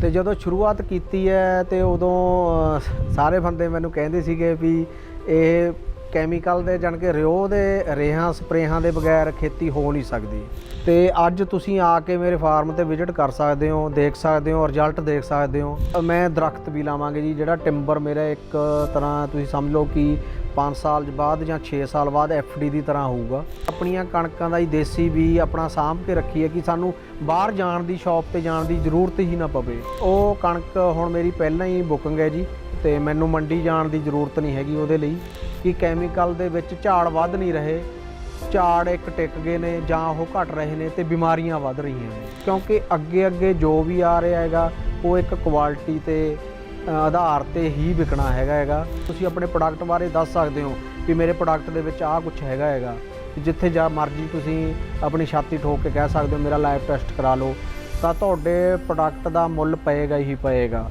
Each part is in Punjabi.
ਤੇ ਜਦੋਂ ਸ਼ੁਰੂਆਤ ਕੀਤੀ ਹੈ ਤੇ ਉਦੋਂ ਸਾਰੇ ਬੰਦੇ ਮੈਨੂੰ ਕਹਿੰਦੇ ਸੀਗੇ ਵੀ ਇਹ ਕੈਮੀਕਲ ਦੇ ਜਾਣ ਕੇ ਰਿਓ ਦੇ ਰੇਹਾਂ ਸਪਰੇਹਾਂ ਦੇ ਬਗੈਰ ਖੇਤੀ ਹੋ ਨਹੀਂ ਸਕਦੀ। ਤੇ ਅੱਜ ਤੁਸੀਂ ਆ ਕੇ ਮੇਰੇ ਫਾਰਮ ਤੇ ਵਿਜ਼ਿਟ ਕਰ ਸਕਦੇ ਹੋ, ਦੇਖ ਸਕਦੇ ਹੋ, ਰਿਜ਼ਲਟ ਦੇਖ ਸਕਦੇ ਹੋ। ਮੈਂ ਦਰਖਤ ਵੀ ਲਾਵਾਂਗੇ ਜੀ, ਜਿਹੜਾ ਟਿੰਬਰ ਮੇਰਾ ਇੱਕ ਤਰ੍ਹਾਂ ਤੁਸੀਂ ਸਮਝ ਲਓ ਕਿ 5 ਸਾਲ ਬਾਅਦ ਜਾਂ 6 ਸਾਲ ਬਾਅਦ FD ਦੀ ਤਰ੍ਹਾਂ ਹੋਊਗਾ। ਆਪਣੀਆਂ ਕਣਕਾਂ ਦਾ ਹੀ ਦੇਸੀ ਵੀ ਆਪਣਾ ਸਾਂਭ ਕੇ ਰੱਖੀ ਹੈ ਕਿ ਸਾਨੂੰ ਬਾਹਰ ਜਾਣ ਦੀ, ਸ਼ੌਪ ਤੇ ਜਾਣ ਦੀ ਜ਼ਰੂਰਤ ਹੀ ਨਾ ਪਵੇ। ਉਹ ਕਣਕ ਹੁਣ ਮੇਰੀ ਪਹਿਲਾਂ ਹੀ ਬੁਕਿੰਗ ਹੈ ਜੀ, ਤੇ ਮੈਨੂੰ ਮੰਡੀ ਜਾਣ ਦੀ ਜ਼ਰੂਰਤ ਨਹੀਂ ਹੈਗੀ ਉਹਦੇ ਲਈ ਕਿ ਕੈਮੀਕਲ ਦੇ ਵਿੱਚ ਝਾੜ ਵੱਧ ਨਹੀਂ ਰਹੇ, ਝਾੜ ਇੱਕ ਟਿਕ ਗਏ ਨੇ ਜਾਂ ਉਹ ਘਟ ਰਹੇ ਨੇ ਤੇ ਬਿਮਾਰੀਆਂ ਵੱਧ ਰਹੀਆਂ ਨੇ। ਕਿਉਂਕਿ ਅੱਗੇ ਜੋ ਵੀ ਆ ਰਿਹਾ ਹੈਗਾ ਉਹ ਇੱਕ ਕੁਆਲਿਟੀ ਤੇ ਆਧਾਰ ਤੇ ਹੀ ਵਿਕਣਾ ਹੈਗਾ। ਤੁਸੀਂ ਆਪਣੇ ਪ੍ਰੋਡਕਟ ਬਾਰੇ ਦੱਸ ਸਕਦੇ ਹੋ ਵੀ ਮੇਰੇ ਪ੍ਰੋਡਕਟ ਦੇ ਵਿੱਚ ਆਹ ਕੁਝ ਹੈਗਾ। ਜਿੱਥੇ ਜਾ ਮਰਜ਼ੀ ਤੁਸੀਂ ਆਪਣੀ ਛਾਤੀ ਠੋਕ ਕੇ ਕਹਿ ਸਕਦੇ ਹੋ ਮੇਰਾ ਲਾਈਵ ਟੈਸਟ ਕਰਾ ਲਓ, ਤਾਂ ਤੁਹਾਡੇ ਪ੍ਰੋਡਕਟ ਦਾ ਮੁੱਲ ਪਏਗਾ ਹੀ ਪਏਗਾ।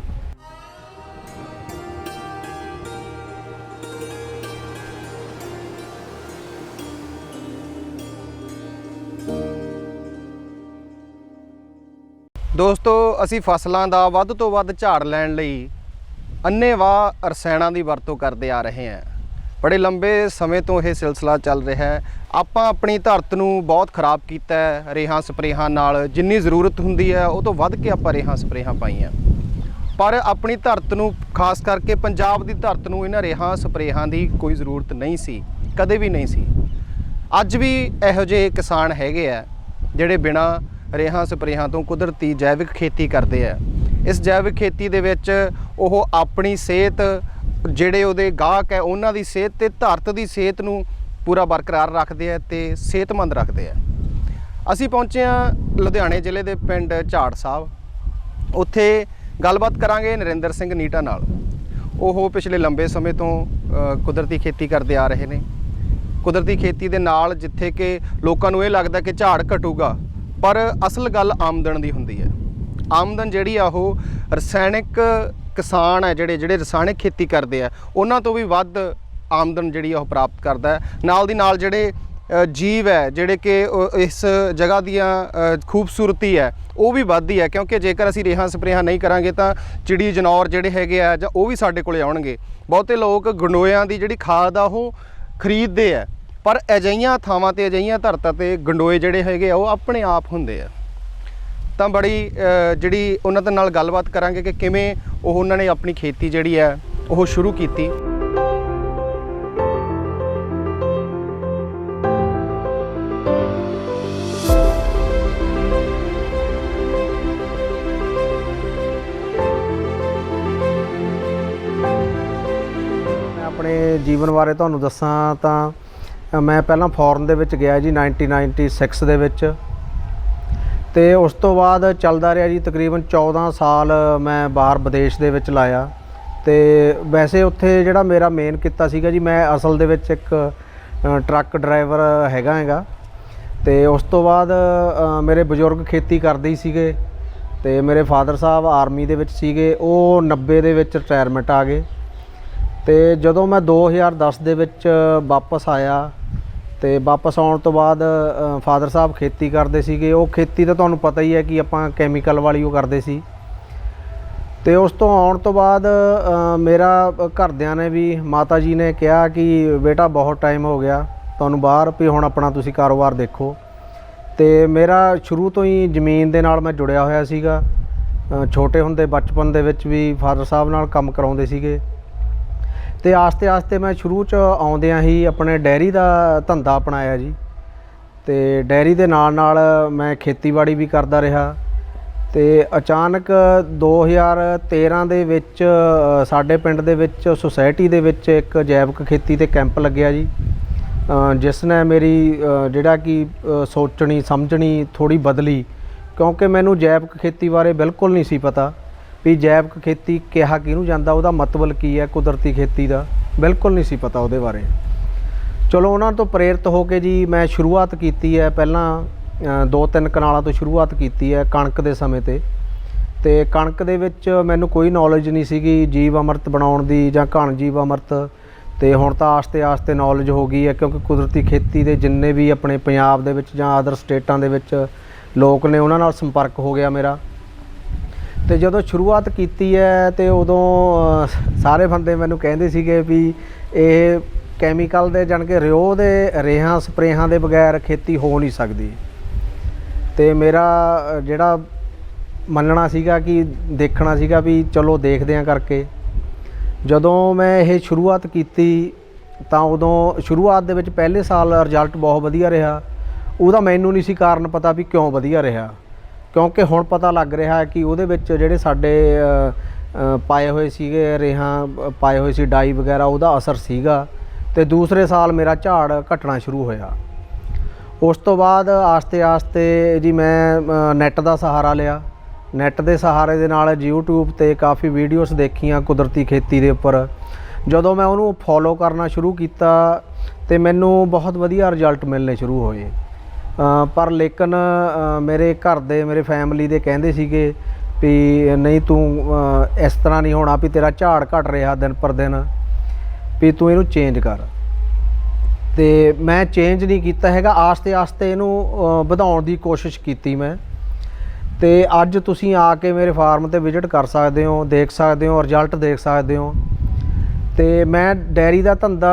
ਦੋਸਤੋ, ਅਸੀਂ ਫਸਲਾਂ ਦਾ ਵੱਧ ਤੋਂ ਵੱਧ ਝਾੜ ਲੈਣ ਲਈ ਅੰਨ੍ਹੇਵਾਹ ਰਸਾਇਣਾਂ ਦੀ ਵਰਤੋਂ ਕਰਦੇ ਆ ਰਹੇ ਹਾਂ। ਬੜੇ ਲੰਬੇ ਸਮੇਂ ਤੋਂ ਇਹ ਸਿਲਸਿਲਾ ਚੱਲ ਰਿਹਾ ਹੈ। ਆਪਾਂ ਆਪਣੀ ਧਰਤ ਨੂੰ ਬਹੁਤ ਖਰਾਬ ਕੀਤਾ ਹੈ ਰੇਹਾਂ ਸਪਰੇਹਾਂ ਨਾਲ। ਜਿੰਨੀ ਜ਼ਰੂਰਤ ਹੁੰਦੀ ਹੈ ਉਹ ਤੋਂ ਵੱਧ ਕੇ ਆਪਾਂ ਰੇਹਾਂ ਸਪਰੇਹਾਂ ਪਾਈਆਂ, ਪਰ ਆਪਣੀ ਧਰਤ ਨੂੰ, ਖਾਸ ਕਰਕੇ ਪੰਜਾਬ ਦੀ ਧਰਤ ਨੂੰ ਇਹਨਾਂ ਰੇਹਾਂ ਸਪਰੇਹਾਂ ਦੀ ਕੋਈ ਜ਼ਰੂਰਤ ਨਹੀਂ ਸੀ, ਕਦੇ ਵੀ ਨਹੀਂ ਸੀ। ਅੱਜ ਵੀ ਇਹੋ ਜਿਹੇ ਕਿਸਾਨ ਹੈਗੇ ਆ ਜਿਹੜੇ ਬਿਨਾਂ ਰੇਹਾਂ ਸਪਰੇਹਾਂ ਤੋਂ ਕੁਦਰਤੀ ਜੈਵਿਕ ਖੇਤੀ ਕਰਦੇ ਆ। ਇਸ ਜੈਵਿਕ ਖੇਤੀ ਦੇ ਵਿੱਚ ਉਹ ਆਪਣੀ ਸਿਹਤ, ਜਿਹੜੇ ਉਹਦੇ ਗਾਹਕ ਹੈ ਉਹਨਾਂ ਦੀ ਸਿਹਤ ਤੇ ਧਰਤ ਦੀ ਸਿਹਤ ਨੂੰ ਪੂਰਾ ਬਰਕਰਾਰ ਰੱਖਦੇ ਆ ਤੇ ਸਿਹਤਮੰਦ ਰੱਖਦੇ ਆ। ਅਸੀਂ ਪਹੁੰਚੇ ਹਾਂ ਲੁਧਿਆਣੇ ਜ਼ਿਲ੍ਹੇ ਦੇ ਪਿੰਡ ਝਾੜ ਸਾਹਿਬ। ਉੱਥੇ ਗੱਲਬਾਤ ਕਰਾਂਗੇ ਨਰਿੰਦਰ ਸਿੰਘ ਨੀਟਾ ਨਾਲ। ਉਹ ਪਿਛਲੇ ਲੰਬੇ ਸਮੇਂ ਤੋਂ ਕੁਦਰਤੀ ਖੇਤੀ ਕਰਦੇ ਆ ਰਹੇ ਨੇ। ਕੁਦਰਤੀ ਖੇਤੀ ਦੇ ਨਾਲ ਜਿੱਥੇ ਕਿ ਲੋਕਾਂ ਨੂੰ ਇਹ ਲੱਗਦਾ ਕਿ ਝਾੜ ਘਟੂਗਾ, ਪਰ ਅਸਲ ਗੱਲ ਆਮਦਨ ਦੀ ਹੁੰਦੀ ਹੈ। ਆਮਦਨ ਜਿਹੜੀ ਆ ਉਹ ਰਸਾਇਣਿਕ ਕਿਸਾਨ ਹੈ ਜਿਹੜੇ ਰਸਾਇਣਿਕ ਖੇਤੀ ਕਰਦੇ ਆ ਉਹਨਾਂ ਤੋਂ ਵੀ ਵੱਧ ਆਮਦਨ ਜਿਹੜੀ ਆ ਉਹ ਪ੍ਰਾਪਤ ਕਰਦਾ ਹੈ। ਨਾਲ ਦੀ ਨਾਲ ਜਿਹੜੇ ਜੀਵ ਹੈ, ਜਿਹੜੇ ਕਿ ਇਸ ਜਗ੍ਹਾ ਦੀਆਂ ਖੂਬਸੂਰਤੀ ਹੈ ਉਹ ਵੀ ਵੱਧਦੀ ਹੈ, ਕਿਉਂਕਿ ਜੇਕਰ ਅਸੀਂ ਰੇਹਾਂ ਸਪਰੇਹਾਂ ਨਹੀਂ ਕਰਾਂਗੇ ਤਾਂ ਚਿੜੀ ਜਨੌਰ ਜਿਹੜੇ ਹੈਗੇ ਆ ਜਾਂ ਉਹ ਵੀ ਸਾਡੇ ਕੋਲੇ ਆਉਣਗੇ। ਬਹੁਤੇ ਲੋਕ ਗੰਡੋਇਆਂ ਦੀ ਜਿਹੜੀ ਖਾਦ ਆ ਉਹ ਖਰੀਦਦੇ ਆ, ਪਰ ਅਜਿਹੀਆਂ ਥਾਵਾਂ ਤੇ, ਅਜਿਹੀਆਂ ਧਰਤਾਂ ਤੇ ਗੰਡੋਏ ਜਿਹੜੇ ਹੈਗੇ ਆ ਉਹ ਆਪਣੇ ਆਪ ਹੁੰਦੇ ਆ। ਤਾਂ ਬੜੀ ਜਿਹੜੀ ਉਹਨਾਂ ਦੇ ਨਾਲ ਗੱਲਬਾਤ ਕਰਾਂਗੇ ਕਿ ਕਿਵੇਂ ਉਹਨਾਂ ਨੇ ਆਪਣੀ ਖੇਤੀ ਜਿਹੜੀ ਹੈ ਉਹ ਸ਼ੁਰੂ ਕੀਤੀ। ਮੈਂ ਆਪਣੇ ਜੀਵਨ ਬਾਰੇ ਤੁਹਾਨੂੰ ਦੱਸਾਂ ਤਾਂ ਮੈਂ ਪਹਿਲਾਂ ਫੋਰਨ ਦੇ ਵਿੱਚ ਗਿਆ ਜੀ 1996 ਦੇ ਵਿੱਚ, ਤੇ ਉਸ ਤੋਂ ਬਾਅਦ ਚੱਲਦਾ ਰਿਹਾ ਜੀ ਤਕਰੀਬਨ 14 ਸਾਲ ਮੈਂ ਬਾਹਰ ਵਿਦੇਸ਼ ਦੇ ਵਿੱਚ ਲਾਇਆ। ਤੇ ਵੈਸੇ ਉੱਥੇ ਜਿਹੜਾ ਮੇਰਾ ਮੇਨ ਕਿੱਤਾ ਸੀਗਾ ਜੀ, ਮੈਂ ਅਸਲ ਦੇ ਵਿੱਚ ਇੱਕ ਟਰੱਕ ਡਰਾਈਵਰ ਹੈਗਾ। ਤੇ ਉਸ ਤੋਂ ਬਾਅਦ ਮੇਰੇ ਬਜ਼ੁਰਗ ਖੇਤੀ ਕਰਦੇ ਹੀ ਸੀਗੇ ਤੇ ਮੇਰੇ ਫਾਦਰ ਸਾਹਿਬ ਆਰਮੀ ਦੇ ਵਿੱਚ ਸੀਗੇ। ਉਹ 90 ਦੇ ਵਿੱਚ ਰਿਟਾਇਰਮੈਂਟ ਆ ਗਏ। ਤੇ ਜਦੋਂ ਮੈਂ 2010 ਦੇ ਵਿੱਚ ਵਾਪਸ ਆਇਆ, ਤੇ ਵਾਪਸ ਆਉਣ ਤੋਂ ਬਾਅਦ ਫਾਦਰ ਸਾਹਿਬ ਖੇਤੀ ਕਰਦੇ ਸੀਗੇ। ਉਹ ਖੇਤੀ ਤਾਂ ਤੁਹਾਨੂੰ ਪਤਾ ਹੀ ਹੈ ਕਿ ਆਪਾਂ ਕੈਮੀਕਲ ਵਾਲੀ ਉਹ ਕਰਦੇ ਸੀ। ਤੇ ਉਸ ਤੋਂ ਆਉਣ ਤੋਂ ਬਾਅਦ ਮੇਰਾ ਘਰਦਿਆਂ ਨੇ ਵੀ, ਮਾਤਾ ਜੀ ਨੇ ਕਿਹਾ ਕਿ ਬੇਟਾ ਬਹੁਤ ਟਾਈਮ ਹੋ ਗਿਆ ਤੁਹਾਨੂੰ ਬਾਹਰ, ਵੀ ਹੁਣ ਆਪਣਾ ਤੁਸੀਂ ਕਾਰੋਬਾਰ ਦੇਖੋ। ਤੇ ਮੇਰਾ ਸ਼ੁਰੂ ਤੋਂ ਹੀ ਜ਼ਮੀਨ ਦੇ ਨਾਲ ਮੈਂ ਜੁੜਿਆ ਹੋਇਆ ਸੀਗਾ। ਛੋਟੇ ਹੁੰਦੇ ਬਚਪਨ ਦੇ ਵਿੱਚ ਵੀ ਫਾਦਰ ਸਾਹਿਬ ਨਾਲ ਕੰਮ ਕਰਾਉਂਦੇ ਸੀਗੇ। ਤੇ ਆਸਤੇ ਮੈਂ ਸ਼ੁਰੂ 'ਚ ਆਉਂਦਿਆਂ ਹੀ ਆਪਣੇ ਡੈਰੀ ਦਾ ਧੰਦਾ ਅਪਣਾਇਆ ਜੀ। ਤੇ ਡੈਰੀ ਦੇ ਨਾਲ ਮੈਂ ਖੇਤੀਬਾੜੀ ਵੀ ਕਰਦਾ ਰਿਹਾ। ਤੇ ਅਚਾਨਕ 2013 ਦੇ ਵਿੱਚ ਸਾਡੇ ਪਿੰਡ ਦੇ ਵਿੱਚ ਸੁਸਾਇਟੀ ਦੇ ਵਿੱਚ ਇੱਕ ਜੈਵਿਕ ਖੇਤੀ ਤੇ ਕੈਂਪ ਲੱਗਿਆ ਜੀ, ਜਿਸ ਨੇ ਮੇਰੀ ਜਿਹੜਾ ਕਿ ਸੋਚਣੀ ਸਮਝਣੀ ਥੋੜ੍ਹੀ ਬਦਲੀ, ਕਿਉਂਕਿ ਮੈਨੂੰ ਜੈਵਿਕ ਖੇਤੀ ਬਾਰੇ ਬਿਲਕੁਲ ਨਹੀਂ ਸੀ ਪਤਾ ਵੀ ਜੈਵਿਕ ਖੇਤੀ ਕਿਹਾ ਕਿਹਨੂੰ ਜਾਂਦਾ, ਉਹਦਾ ਮਤਲਬ ਕੀ ਹੈ। ਕੁਦਰਤੀ ਖੇਤੀ ਦਾ ਬਿਲਕੁਲ ਨਹੀਂ ਸੀ ਪਤਾ ਉਹਦੇ ਬਾਰੇ। ਚਲੋ ਉਹਨਾਂ ਤੋਂ ਪ੍ਰੇਰਿਤ ਹੋ ਕੇ ਜੀ ਮੈਂ ਸ਼ੁਰੂਆਤ ਕੀਤੀ ਹੈ। ਪਹਿਲਾਂ 2-3 ਕਨਾਲਾਂ ਤੋਂ ਸ਼ੁਰੂਆਤ ਕੀਤੀ ਹੈ ਕਣਕ ਦੇ ਸਮੇਂ ਤੇ ਕਣਕ ਦੇ ਵਿੱਚ ਮੈਨੂੰ ਕੋਈ ਨੌਲੇਜ ਨਹੀਂ ਸੀਗੀ ਜੀਵ ਅਮਰਤ ਬਣਾਉਣ ਦੀ ਜਾਂ ਘਣ ਜੀਵ ਅਮਰਤ। ਤੇ ਹੁਣ ਤਾਂ ਆਸਤੇ ਨੌਲੇਜ ਹੋ ਗਈ ਹੈ, ਕਿਉਂਕਿ ਕੁਦਰਤੀ ਖੇਤੀ ਦੇ ਜਿੰਨੇ ਵੀ ਆਪਣੇ ਪੰਜਾਬ ਦੇ ਵਿੱਚ ਜਾਂ ਅਦਰ ਸਟੇਟਾਂ ਦੇ ਵਿੱਚ ਲੋਕ ਨੇ ਉਹਨਾਂ ਨਾਲ ਸੰਪਰਕ ਹੋ ਗਿਆ ਮੇਰਾ। ਤੇ ਜਦੋਂ ਸ਼ੁਰੂਆਤ ਕੀਤੀ ਹੈ ਤੇ ਉਦੋਂ ਸਾਰੇ ਬੰਦੇ ਮੈਨੂੰ ਕਹਿੰਦੇ ਸੀਗੇ ਵੀ ਇਹ ਕੈਮੀਕਲ ਦੇ ਜਾਣੀ ਕਿ ਰਿਓ ਦੇ ਰੇਹਾਂ ਸਪਰੇਹਾਂ ਦੇ ਬਗੈਰ ਖੇਤੀ ਹੋ ਨਹੀਂ ਸਕਦੀ। ਤੇ ਮੇਰਾ ਜਿਹੜਾ ਮੰਨਣਾ ਸੀਗਾ ਕਿ ਦੇਖਣਾ ਸੀਗਾ ਵੀ ਚਲੋ ਦੇਖਦੇ ਹਾਂ ਕਰਕੇ। ਜਦੋਂ ਮੈਂ ਇਹ ਸ਼ੁਰੂਆਤ ਕੀਤੀ ਤਾਂ ਉਦੋਂ ਸ਼ੁਰੂਆਤ ਦੇ ਵਿੱਚ ਪਹਿਲੇ ਸਾਲ ਰਿਜ਼ਲਟ ਬਹੁਤ ਵਧੀਆ ਰਿਹਾ। ਉਹਦਾ ਮੈਨੂੰ ਨਹੀਂ ਸੀ ਕਾਰਨ ਪਤਾ ਵੀ ਕਿਉਂ ਵਧੀਆ ਰਿਹਾ, ਕਿਉਂਕਿ ਹੁਣ ਪਤਾ ਲੱਗ ਰਿਹਾ ਕਿ ਉਹਦੇ ਵਿੱਚ ਜਿਹੜੇ ਸਾਡੇ ਪਾਏ ਹੋਏ ਸੀਗੇ ਰੇਹਾਂ ਪਾਏ ਹੋਏ ਸੀ ਡਾਈ ਵਗੈਰਾ, ਉਹਦਾ ਅਸਰ ਸੀਗਾ। ਤੇ ਦੂਸਰੇ ਸਾਲ ਮੇਰਾ ਝਾੜ ਘਟਣਾ ਸ਼ੁਰੂ ਹੋਇਆ। ਉਸ ਤੋਂ ਬਾਅਦ ਆਸਤੇ ਆਸਤੇ ਜੀ ਮੈਂ ਨੈੱਟ ਦਾ ਸਹਾਰਾ ਲਿਆ। ਨੈੱਟ ਦੇ ਸਹਾਰੇ ਦੇ ਨਾਲ YouTube ਤੇ ਕਾਫੀ ਵੀਡੀਓਜ਼ ਦੇਖੀਆਂ ਕੁਦਰਤੀ ਖੇਤੀ ਦੇ ਉੱਪਰ। ਜਦੋਂ ਮੈਂ ਉਹਨੂੰ ਫੋਲੋ ਕਰਨਾ ਸ਼ੁਰੂ ਕੀਤਾ ਤੇ ਮੈਨੂੰ ਬਹੁਤ ਵਧੀਆ ਰਿਜ਼ਲਟ ਮਿਲਣੇ ਸ਼ੁਰੂ ਹੋਏ। ਪਰ ਲੇਕਿਨ ਮੇਰੇ ਘਰ ਦੇ ਮੇਰੇ ਫੈਮਿਲੀ ਦੇ ਕਹਿੰਦੇ ਸੀਗੇ ਵੀ ਨਹੀਂ ਤੂੰ ਇਸ ਤਰ੍ਹਾਂ ਨਹੀਂ ਹੋਣਾ, ਵੀ ਤੇਰਾ ਝਾੜ ਘਟ ਰਿਹਾ ਦਿਨ ਪਰ ਦਿਨ, ਵੀ ਤੂੰ ਇਹਨੂੰ ਚੇਂਜ ਕਰ। ਤੇ ਮੈਂ ਚੇਂਜ ਨਹੀਂ ਕੀਤਾ ਹੈਗਾ, ਆਸਤੇ ਆਸਤੇ ਇਹਨੂੰ ਵਧਾਉਣ ਦੀ ਕੋਸ਼ਿਸ਼ ਕੀਤੀ ਮੈਂ। ਤੇ ਅੱਜ ਤੁਸੀਂ ਆ ਕੇ ਮੇਰੇ ਫਾਰਮ ਤੇ ਵਿਜ਼ਿਟ ਕਰ ਸਕਦੇ ਹੋ, ਦੇਖ ਸਕਦੇ ਹੋ, ਰਿਜ਼ਲਟ ਦੇਖ ਸਕਦੇ ਹੋ। ਤੇ ਮੈਂ ਡੈਰੀ ਦਾ ਧੰਦਾ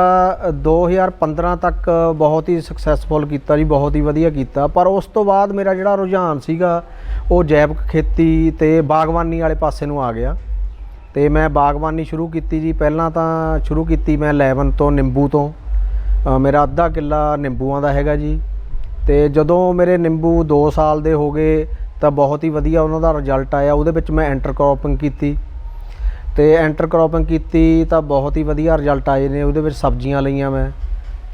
2015 ਤੱਕ ਬਹੁਤ ਹੀ ਸਕਸੈਸਫੁਲ ਕੀਤਾ ਜੀ, ਬਹੁਤ ਹੀ ਵਧੀਆ ਕੀਤਾ। ਪਰ ਉਸ ਤੋਂ ਬਾਅਦ ਮੇਰਾ ਜਿਹੜਾ ਰੁਝਾਨ ਸੀਗਾ ਉਹ ਜੈਵਿਕ ਖੇਤੀ ਤੇ ਬਾਗਬਾਨੀ ਵਾਲੇ ਪਾਸੇ ਨੂੰ ਆ ਗਿਆ। ਤੇ ਮੈਂ ਬਾਗਬਾਨੀ ਸ਼ੁਰੂ ਕੀਤੀ ਜੀ। ਪਹਿਲਾਂ ਤਾਂ ਸ਼ੁਰੂ ਕੀਤੀ ਮੈਂ 11 ਤੋਂ ਨਿੰਬੂ ਤੋਂ। ਮੇਰਾ ਅੱਧਾ ਕਿੱਲਾ ਨਿੰਬੂਆਂ ਦਾ ਹੈਗਾ ਜੀ। ਤੇ ਜਦੋਂ ਮੇਰੇ ਨਿੰਬੂ 2 ਸਾਲ ਦੇ ਹੋ ਗਏ ਤਾਂ ਬਹੁਤ ਹੀ ਵਧੀਆ ਉਹਨਾਂ ਦਾ ਰਿਜ਼ਲਟ ਆਇਆ। ਉਹਦੇ ਵਿੱਚ ਮੈਂ ਇੰਟਰਕ੍ਰੋਪਿੰਗ ਕੀਤੀ ਤੇ ਇੰਟਰਕ੍ਰੋਪਿੰਗ ਕੀਤੀ ਤਾਂ ਬਹੁਤ ਹੀ ਵਧੀਆ ਰਿਜ਼ਲਟ ਆਏ ਨੇ। ਉਹਦੇ ਵਿੱਚ ਸਬਜ਼ੀਆਂ ਲਈਆਂ ਮੈਂ।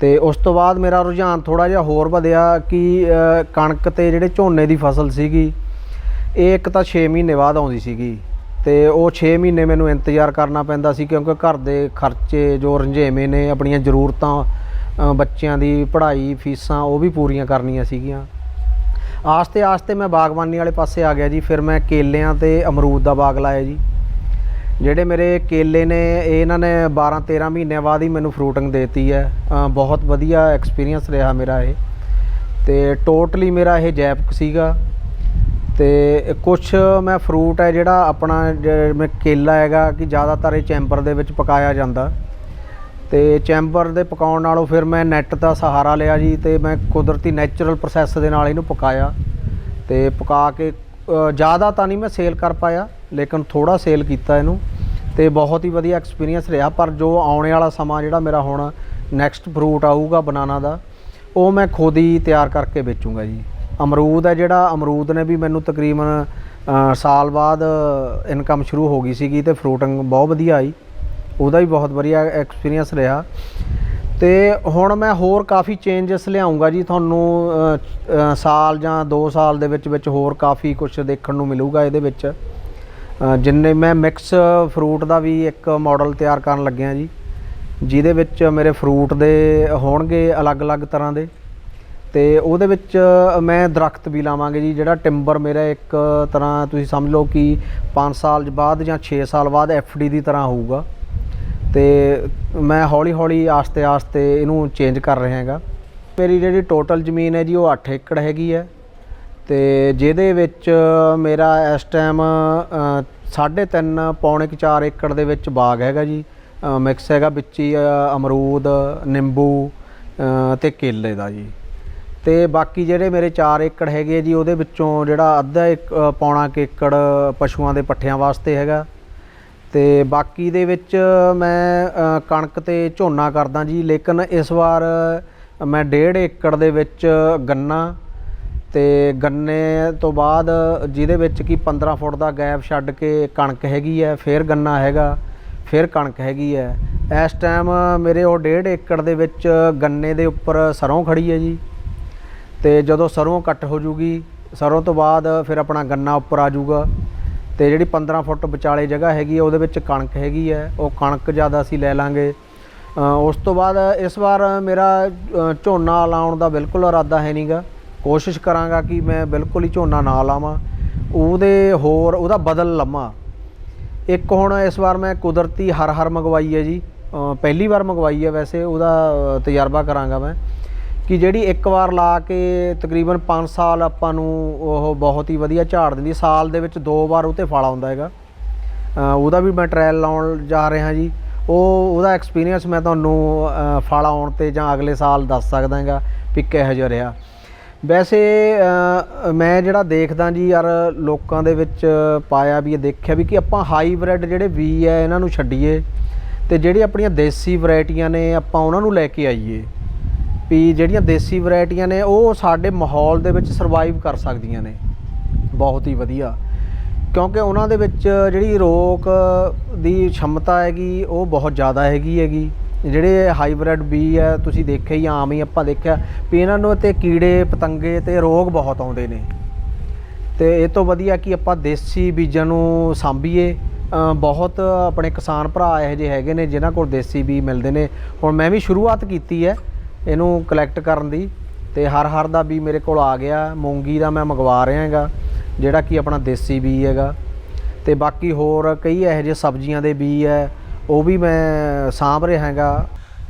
ਤੇ ਉਸ ਤੋਂ ਬਾਅਦ ਮੇਰਾ ਰੁਝਾਨ ਥੋੜ੍ਹਾ ਜਿਹਾ ਹੋਰ ਵਧਿਆ ਕਿ ਕਣਕ ਤੇ ਜਿਹੜੇ ਝੋਨੇ ਦੀ ਫਸਲ ਸੀਗੀ ਇਹ ਇੱਕ ਤਾਂ 6 ਮਹੀਨੇ ਬਾਅਦ ਆਉਂਦੀ ਸੀਗੀ। ਤੇ ਉਹ 6 ਮਹੀਨੇ ਮੈਨੂੰ ਇੰਤਜ਼ਾਰ ਕਰਨਾ ਪੈਂਦਾ ਸੀ, ਕਿਉਂਕਿ ਘਰ ਦੇ ਖਰਚੇ ਜੋ ਰੰਝੇਵੇਂ ਨੇ, ਆਪਣੀਆਂ ਜ਼ਰੂਰਤਾਂ, ਬੱਚਿਆਂ ਦੀ ਪੜ੍ਹਾਈ, ਫੀਸਾਂ ਉਹ ਵੀ ਪੂਰੀਆਂ ਕਰਨੀਆਂ ਸੀਗੀਆਂ। ਆਸਤੇ ਆਸਤੇ ਮੈਂ ਬਾਗਬਾਨੀ ਵਾਲੇ ਪਾਸੇ ਆ ਗਿਆ ਜੀ। ਫਿਰ ਮੈਂ ਕੇਲਿਆਂ ਤੇ ਅਮਰੂਦ ਦਾ ਬਾਗ ਲਾਇਆ ਜੀ। ਜਿਹੜੇ ਮੇਰੇ ਕੇਲੇ ਨੇ ਇਹ ਇਹਨਾਂ ਨੇ 12-13 ਮਹੀਨਿਆਂ ਬਾਅਦ ਹੀ ਮੈਨੂੰ ਫਰੂਟਿੰਗ ਦੇਤੀ ਹੈ। ਬਹੁਤ ਵਧੀਆ ਐਕਸਪੀਰੀਅੰਸ ਰਿਹਾ ਮੇਰਾ ਇਹ। ਤੇ ਟੋਟਲੀ ਮੇਰਾ ਇਹ ਜੈਵਿਕ ਸੀਗਾ। ਤੇ ਕੁਛ ਮੈਂ ਫਰੂਟ ਹੈ ਜਿਹੜਾ ਆਪਣਾ ਜਿਵੇਂ ਕੇਲਾ ਹੈਗਾ ਕਿ ਜ਼ਿਆਦਾਤਰ ਇਹ ਚੈਂਬਰ ਦੇ ਵਿੱਚ ਪਕਾਇਆ ਜਾਂਦਾ। ਤੇ ਚੈਂਬਰ ਦੇ ਪਕਾਉਣ ਨਾਲੋਂ ਫਿਰ ਮੈਂ ਨੈੱਟ ਦਾ ਸਹਾਰਾ ਲਿਆ ਜੀ। ਤੇ ਮੈਂ ਕੁਦਰਤੀ ਨੈਚੁਰਲ ਪ੍ਰੋਸੈਸ ਦੇ ਨਾਲ ਇਹਨੂੰ ਪਕਾਇਆ। ਤੇ ਪਕਾ ਕੇ ज़्यादा ਤਾਂ ਨਹੀਂ ਮੈਂ ਸੇਲ ਕਰ ਪਾਇਆ, ਲੇਕਿਨ ਥੋੜ੍ਹਾ ਸੇਲ ਕੀਤਾ ਇਹਨੂੰ। ਤੇ ਬਹੁਤ ਹੀ ਵਧੀਆ ਐਕਸਪੀਰੀਅੰਸ ਰਿਹਾ। ਪਰ ਜੋ ਆਉਣੇ ਵਾਲਾ ਸਮਾਂ ਜਿਹੜਾ ਮੇਰਾ ਹੁਣ ਨੈਕਸਟ ਫਰੂਟ ਆਊਗਾ ਬਨਾਨਾ ਦਾ, ਉਹ ਮੈਂ ਖੁਦ ਹੀ ਤਿਆਰ ਕਰਕੇ ਵੇਚੂੰਗਾ ਜੀ। ਅਮਰੂਦ ਹੈ ਜਿਹੜਾ, ਅਮਰੂਦ ਨੇ ਵੀ ਮੈਨੂੰ ਤਕਰੀਬਨ ਸਾਲ ਬਾਅਦ ਇਨਕਮ ਸ਼ੁਰੂ ਹੋ ਗਈ ਸੀਗੀ। ਤੇ ਫਰੂਟਿੰਗ ਬਹੁਤ ਵਧੀਆ ਆਈ, ਉਹਦਾ ਵੀ ਬਹੁਤ ਵਧੀਆ ਐਕਸਪੀਰੀਅੰਸ ਰਿਹਾ। ਤੇ ਹੁਣ ਮੈਂ ਹੋਰ ਕਾफ़ੀ ਚੇਂਜਸ ਲਿਆਉਂਗਾ ਜੀ। ਤੁਹਾਨੂੰ ਸਾਲ ਜਾਂ 2 ਸਾਲ ਦੇ ਵਿੱਚ ਹੋਰ ਕਾफ़ੀ ਕੁਛ ਦੇਖਣ ਨੂੰ ਮਿਲੂਗਾ ਇਹਦੇ ਵਿੱਚ। ਜਿੰਨੇ ਮੈਂ ਮਿਕਸ ਫਰੂਟ ਦਾ ਵੀ ਇੱਕ ਮਾਡਲ ਤਿਆਰ ਕਰਨ ਲੱਗਿਆ ਜੀ, ਜਿਹਦੇ ਵਿੱਚ ਮੇਰੇ ਫਰੂਟ ਦੇ ਹੋਣਗੇ ਅਲੱਗ-ਅਲੱਗ ਤਰ੍ਹਾਂ ਦੇ। ਤੇ ਉਹਦੇ ਵਿੱਚ ਮੈਂ ਦਰਖਤ ਵੀ ਲਾਵਾਂਗੇ ਜੀ। ਜਿਹੜਾ ਟਿੰਬਰ ਮੇਰਾ ਇੱਕ ਤਰ੍ਹਾਂ ਤੁਸੀਂ ਸਮਝ ਲਓ ਕਿ 5 ਸਾਲ ਬਾਅਦ ਜਾਂ 6 ਸਾਲ ਬਾਅਦ FD ਦੀ ਤਰ੍ਹਾਂ ਹੋਊਗਾ। ਤੇ ਮੈਂ ਹੌਲੀ ਹੌਲੀ ਆਸਤੇ ਆਸਤੇ ਇਹਨੂੰ ਚੇਂਜ ਕਰ ਰਿਹਾ ਹੈਗਾ। ਮੇਰੀ ਜਿਹੜੀ ਟੋਟਲ ਜ਼ਮੀਨ ਹੈ ਜੀ ਉਹ 8 ਏਕੜ ਹੈਗੀ ਹੈ। ਤੇ ਜਿਹਦੇ ਵਿੱਚ ਮੇਰਾ ਇਸ ਟਾਈਮ 3.5 ਪੌਣੇ 4 ਏਕੜ ਦੇ ਵਿੱਚ ਬਾਗ ਹੈਗਾ ਜੀ। ਮਿਕਸ ਹੈਗਾ ਵਿੱਚ ਹੀ ਅਮਰੂਦ, ਨਿੰਬੂ ਤੇ ਕੇਲੇ ਦਾ ਜੀ। ਤੇ ਬਾਕੀ ਜਿਹੜੇ ਮੇਰੇ 4 ਏਕੜ ਹੈਗੇ ਜੀ, ਉਹਦੇ ਵਿੱਚੋਂ ਜਿਹੜਾ ਅੱਧਾ ਪੌਣਾ ਏਕੜ ਪਸ਼ੂਆਂ ਦੇ ਪੱਠਿਆਂ ਵਾਸਤੇ ਹੈਗਾ। ਤੇ ਬਾਕੀ ਦੇ ਵਿੱਚ ਮੈਂ ਕਣਕ ਤੇ ਝੋਨਾ ਕਰਦਾ ਜੀ। ਲੇਕਿਨ ਇਸ ਵਾਰ ਮੈਂ 1.5 ਏਕੜ ਦੇ ਵਿੱਚ ਗੰਨਾ ਤੇ ਗੰਨੇ ਤੋਂ ਬਾਅਦ ਜਿਹਦੇ ਵਿੱਚ ਕਿ 15 ਫੁੱਟ ਦਾ ਗੈਪ ਛੱਡ ਕੇ ਕਣਕ ਹੈਗੀ ਹੈ, ਫਿਰ ਗੰਨਾ ਹੈਗਾ, ਫਿਰ ਕਣਕ ਹੈਗੀ ਹੈ। ਇਸ ਟਾਈਮ ਮੇਰੇ ਉਹ 1.5 ਏਕੜ ਦੇ ਵਿੱਚ ਗੰਨੇ ਦੇ ਉੱਪਰ ਸਰੋਂ ਖੜੀ ਹੈ ਜੀ। ਤੇ ਜਦੋਂ ਸਰੋਂ ਕੱਟ ਹੋ ਜੂਗੀ, ਸਰੋਂ ਤੋਂ ਬਾਅਦ ਫਿਰ ਆਪਣਾ ਗੰਨਾ ਉੱਪਰ ਆ ਜਾਊਗਾ। ਤੇ ਜਿਹੜੀ 15 ਫੁੱਟ ਵਿਚਾਲੇ ਜਗ੍ਹਾ ਹੈਗੀ ਹੈ ਉਹਦੇ ਵਿੱਚ ਕਣਕ ਹੈਗੀ ਹੈ, ਉਹ ਕਣਕ ਜ਼ਿਆਦਾ ਅਸੀਂ ਲੈ ਲਾਂਗੇ। ਉਸ ਤੋਂ ਬਾਅਦ ਇਸ ਵਾਰ ਮੇਰਾ ਝੋਨਾ ਲਾਉਣ ਦਾ ਬਿਲਕੁਲ ਇਰਾਦਾ ਹੈ ਨਹੀਂਗਾ। ਕੋਸ਼ਿਸ਼ ਕਰਾਂਗਾ ਕਿ ਮੈਂ ਬਿਲਕੁਲ ਹੀ ਝੋਨਾ ਨਾ ਲਾਵਾਂ, ਉਹਦਾ ਬਦਲ ਲਵਾਂ। ਇੱਕ ਹੁਣ ਇਸ ਵਾਰ ਮੈਂ ਕੁਦਰਤੀ ਹਰ ਮੰਗਵਾਈ ਹੈ ਜੀ। ਪਹਿਲੀ ਵਾਰ ਮੰਗਵਾਈ ਹੈ ਵੈਸੇ, ਉਹਦਾ ਤਜਰਬਾ ਕਰਾਂਗਾ ਮੈਂ ਕਿ ਜਿਹੜੀ ਇੱਕ ਵਾਰ ਲਾ ਕੇ ਤਕਰੀਬਨ 5 ਸਾਲ ਆਪਾਂ ਨੂੰ ਉਹ ਬਹੁਤ ਹੀ ਵਧੀਆ ਝਾੜ ਦਿੰਦੀ। ਸਾਲ ਦੇ ਵਿੱਚ 2 ਵਾਰ ਉਹ 'ਤੇ ਫਲ ਆਉਂਦਾ ਹੈਗਾ। ਉਹਦਾ ਵੀ ਮੈਂ ਟਰਾਇਲ ਲਾਉਣ ਜਾ ਰਿਹਾ ਜੀ। ਉਹਦਾ ਐਕਸਪੀਰੀਅੰਸ ਮੈਂ ਤੁਹਾਨੂੰ ਫਲ ਆਉਣ 'ਤੇ ਜਾਂ ਅਗਲੇ ਸਾਲ ਦੱਸ ਸਕਦਾ ਹੈਗਾ ਵੀ ਕਿਹੋ ਜਿਹਾ ਰਿਹਾ। ਵੈਸੇ ਮੈਂ ਜਿਹੜਾ ਦੇਖਦਾ ਜੀ ਯਾਰ ਲੋਕਾਂ ਦੇ ਵਿੱਚ ਪਾਇਆ ਵੀ ਇਹ ਦੇਖਿਆ ਵੀ ਕਿ ਆਪਾਂ ਹਾਈਬ੍ਰਿਡ ਜਿਹੜੇ ਬੀਜ ਹੈ ਇਹਨਾਂ ਨੂੰ ਛੱਡੀਏ ਅਤੇ ਜਿਹੜੀ ਆਪਣੀਆਂ ਦੇਸੀ ਵੈਰਾਈਟੀਆਂ ਨੇ ਆਪਾਂ ਉਹਨਾਂ ਨੂੰ ਲੈ ਕੇ ਆਈਏ। ਵੀ ਜਿਹੜੀਆਂ ਦੇਸੀ ਵੈਰਾਈਟੀਆਂ ਨੇ ਉਹ ਸਾਡੇ ਮਾਹੌਲ ਦੇ ਵਿੱਚ ਸਰਵਾਈਵ ਕਰ ਸਕਦੀਆਂ ਨੇ ਬਹੁਤ ਹੀ ਵਧੀਆ, ਕਿਉਂਕਿ ਉਹਨਾਂ ਦੇ ਵਿੱਚ ਜਿਹੜੀ ਰੋਕ ਦੀ क्षमता ਹੈਗੀ ਉਹ ਬਹੁਤ ਜ਼ਿਆਦਾ ਹੈਗੀ। ਜਿਹੜੇ ਹਾਈਬ੍ਰਿਡ ਬੀ ਹੈ ਤੁਸੀਂ ਦੇਖਿਆ ਹੀ, ਆਮ ਹੀ ਆਪਾਂ ਦੇਖਿਆ ਵੀ ਇਹਨਾਂ ਨੂੰ ਤੇ ਕੀੜੇ ਪਤੰਗੇ ਤੇ ਰੋਗ ਬਹੁਤ ਆਉਂਦੇ ਨੇ। ਤੇ ਇਹ ਤੋਂ ਵਧੀਆ ਕਿ ਆਪਾਂ ਦੇਸੀ ਬੀਜਾਂ ਨੂੰ ਸਾਂਭੀਏ। ਬਹੁਤ ਆਪਣੇ ਕਿਸਾਨ ਭਰਾ ਇਹੋ ਜਿਹੇ ਹੈਗੇ ਨੇ ਜਿਨ੍ਹਾਂ ਕੋਲ ਦੇਸੀ ਬੀ ਮਿਲਦੇ ਨੇ। ਹੁਣ ਮੈਂ ਵੀ ਸ਼ੁਰੂਆਤ ਕੀਤੀ ਹੈ ਇਹਨੂੰ ਕਲੈਕਟ ਕਰਨ ਦੀ, ਤੇ ਹਰ ਦਾ ਬੀ ਮੇਰੇ ਕੋਲ ਆ ਗਿਆ। ਮੂੰਗੀ ਦਾ ਮੈਂ ਮੰਗਵਾ ਰਿਹਾ ਹੈਗਾ ਜਿਹੜਾ ਕਿ ਆਪਣਾ ਦੇਸੀ ਬੀ ਹੈਗਾ, ਤੇ ਬਾਕੀ ਹੋਰ ਕਈ ਇਹੋ ਜਿਹੇ ਸਬਜ਼ੀਆਂ ਦੇ ਬੀ ਹੈ ਉਹ ਵੀ ਮੈਂ ਸਾਂਭ ਰਿਹਾ ਹੈਗਾ।